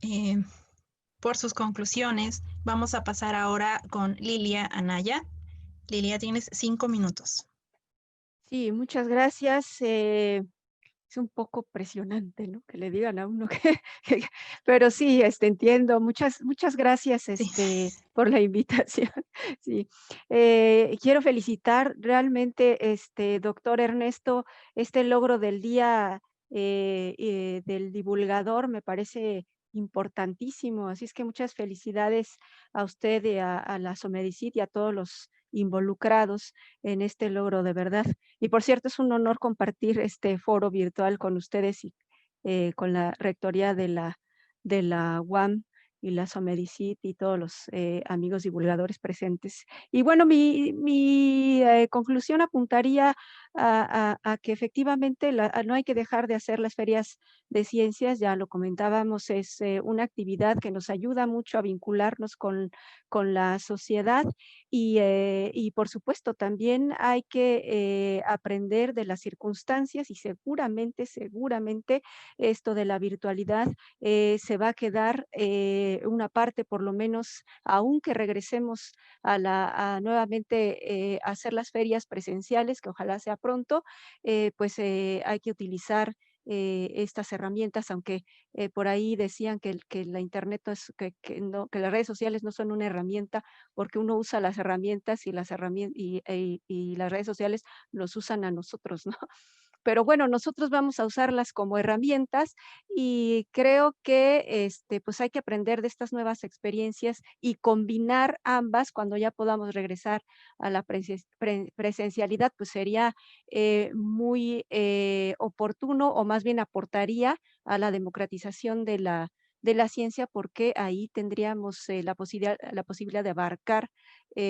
por sus conclusiones. Vamos a pasar ahora con Lilia Anaya. Lilia, tienes 5 minutos. Sí, muchas gracias. Es un poco presionante, ¿no? Que le digan a uno que pero sí, entiendo. Muchas gracias, Sí. por la invitación. Sí. Quiero felicitar realmente, doctor Ernesto, este logro del día, del divulgador me parece importantísimo. Así es que muchas felicidades a usted y a la Somedicit y a todos los involucrados en este logro, de verdad. Y por cierto, es un honor compartir este foro virtual con ustedes y con la rectoría de la UAM y la Somedicit y todos los amigos divulgadores presentes. Y bueno, mi conclusión apuntaría a que efectivamente no hay que dejar de hacer las ferias de ciencias, ya lo comentábamos, es una actividad que nos ayuda mucho a vincularnos con la sociedad y por supuesto también hay que aprender de las circunstancias y seguramente esto de la virtualidad se va a quedar una parte por lo menos, aunque regresemos a nuevamente hacer las ferias presenciales, que ojalá sea pronto, pues hay que utilizar estas herramientas, aunque por ahí decían que la internet no es, no, que las redes sociales no son una herramienta, porque uno usa las herramientas y y las redes sociales nos usan a nosotros, ¿no? Pero bueno, nosotros vamos a usarlas como herramientas y creo que pues hay que aprender de estas nuevas experiencias y combinar ambas cuando ya podamos regresar a la presencialidad, pues sería muy oportuno o más bien aportaría a la democratización de la ciencia porque ahí tendríamos la posibilidad de abarcar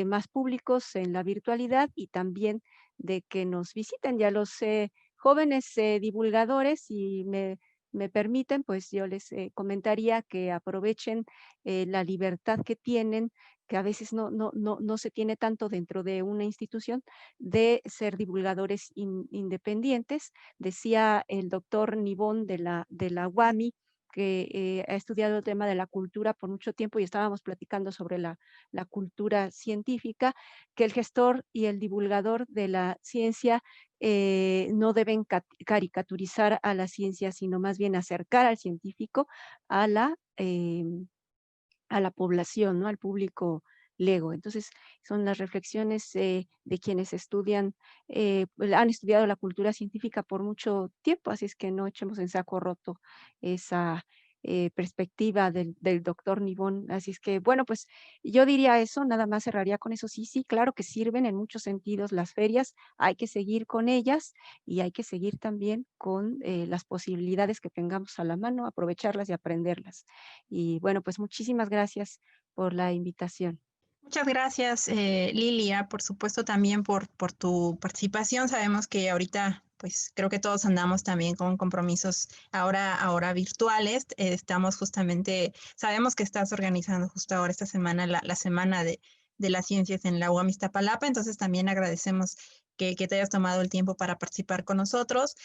más públicos en la virtualidad y también de que nos visiten ya los jóvenes divulgadores, y me permiten, pues yo les comentaría que aprovechen la libertad que tienen, que a veces no se tiene tanto dentro de una institución, de ser divulgadores independientes. Decía el doctor Nibón de la UAMI, que ha estudiado el tema de la cultura por mucho tiempo y estábamos platicando sobre la cultura científica, que el gestor y el divulgador de la ciencia no deben caricaturizar a la ciencia, sino más bien acercar al científico a a la población, ¿no? Al público lego. Entonces, son las reflexiones de quienes estudian, han estudiado la cultura científica por mucho tiempo, así es que no echemos en saco roto esa, perspectiva del doctor Nibón. Así es que, bueno, pues yo diría eso, nada más cerraría con eso. Sí, sí, claro que sirven en muchos sentidos las ferias, hay que seguir con ellas y hay que seguir también con las posibilidades que tengamos a la mano, aprovecharlas y aprenderlas. Y bueno, pues muchísimas gracias por la invitación. Muchas gracias, Lilia, por supuesto también por tu participación. Sabemos que ahorita, pues creo que todos andamos también con compromisos ahora virtuales. Estamos justamente, sabemos que estás organizando justo ahora esta semana, la semana de las ciencias en la UAM Iztapalapa, entonces también agradecemos que te hayas tomado el tiempo para participar con nosotros.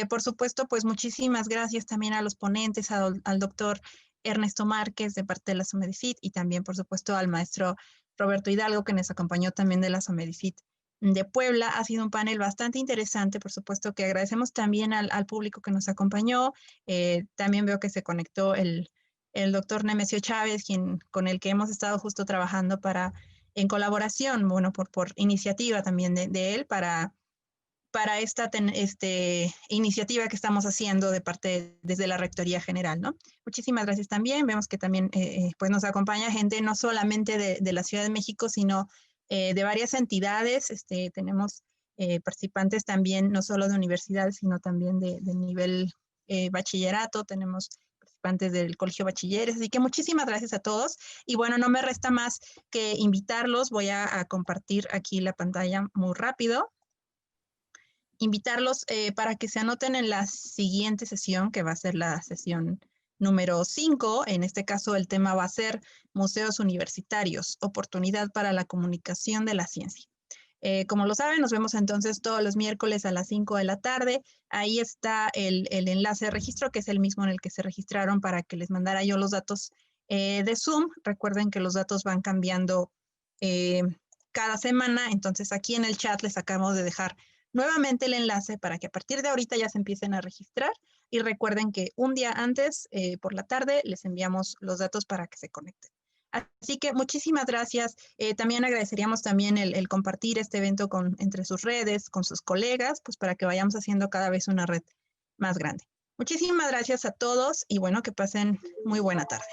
Por supuesto, pues muchísimas gracias también a los ponentes, al doctor Ernesto Márquez de parte de la SOMEDIFIT y también, por supuesto, al maestro Roberto Hidalgo, que nos acompañó también de la SOMEDIFIT de Puebla. Ha sido un panel bastante interesante, por supuesto que agradecemos también al público que nos acompañó. También veo que se conectó el doctor Nemesio Chávez, con el que hemos estado justo trabajando en colaboración, bueno, por iniciativa también de él para esta iniciativa que estamos haciendo desde la Rectoría General, ¿no? Muchísimas gracias también. Vemos que también pues nos acompaña gente no solamente de la Ciudad de México, sino de varias entidades. Tenemos participantes también no solo de universidades, sino también de nivel bachillerato. Tenemos participantes del Colegio Bachilleres. Así que muchísimas gracias a todos. Y bueno, no me resta más que invitarlos. Voy a compartir aquí la pantalla muy rápido. Invitarlos para que se anoten en la siguiente sesión, que va a ser la sesión número 5. En este caso, el tema va a ser Museos Universitarios, oportunidad para la comunicación de la ciencia. Como lo saben, nos vemos entonces todos los miércoles a las 5 de la tarde. Ahí está el enlace de registro, que es el mismo en el que se registraron para que les mandara yo los datos de Zoom. Recuerden que los datos van cambiando cada semana, entonces aquí en el chat les acabamos de dejar nuevamente el enlace para que a partir de ahorita ya se empiecen a registrar y recuerden que un día antes, por la tarde, les enviamos los datos para que se conecten. Así que muchísimas gracias. También agradeceríamos también el compartir este evento entre sus redes, con sus colegas, pues para que vayamos haciendo cada vez una red más grande. Muchísimas gracias a todos y bueno, que pasen muy buena tarde.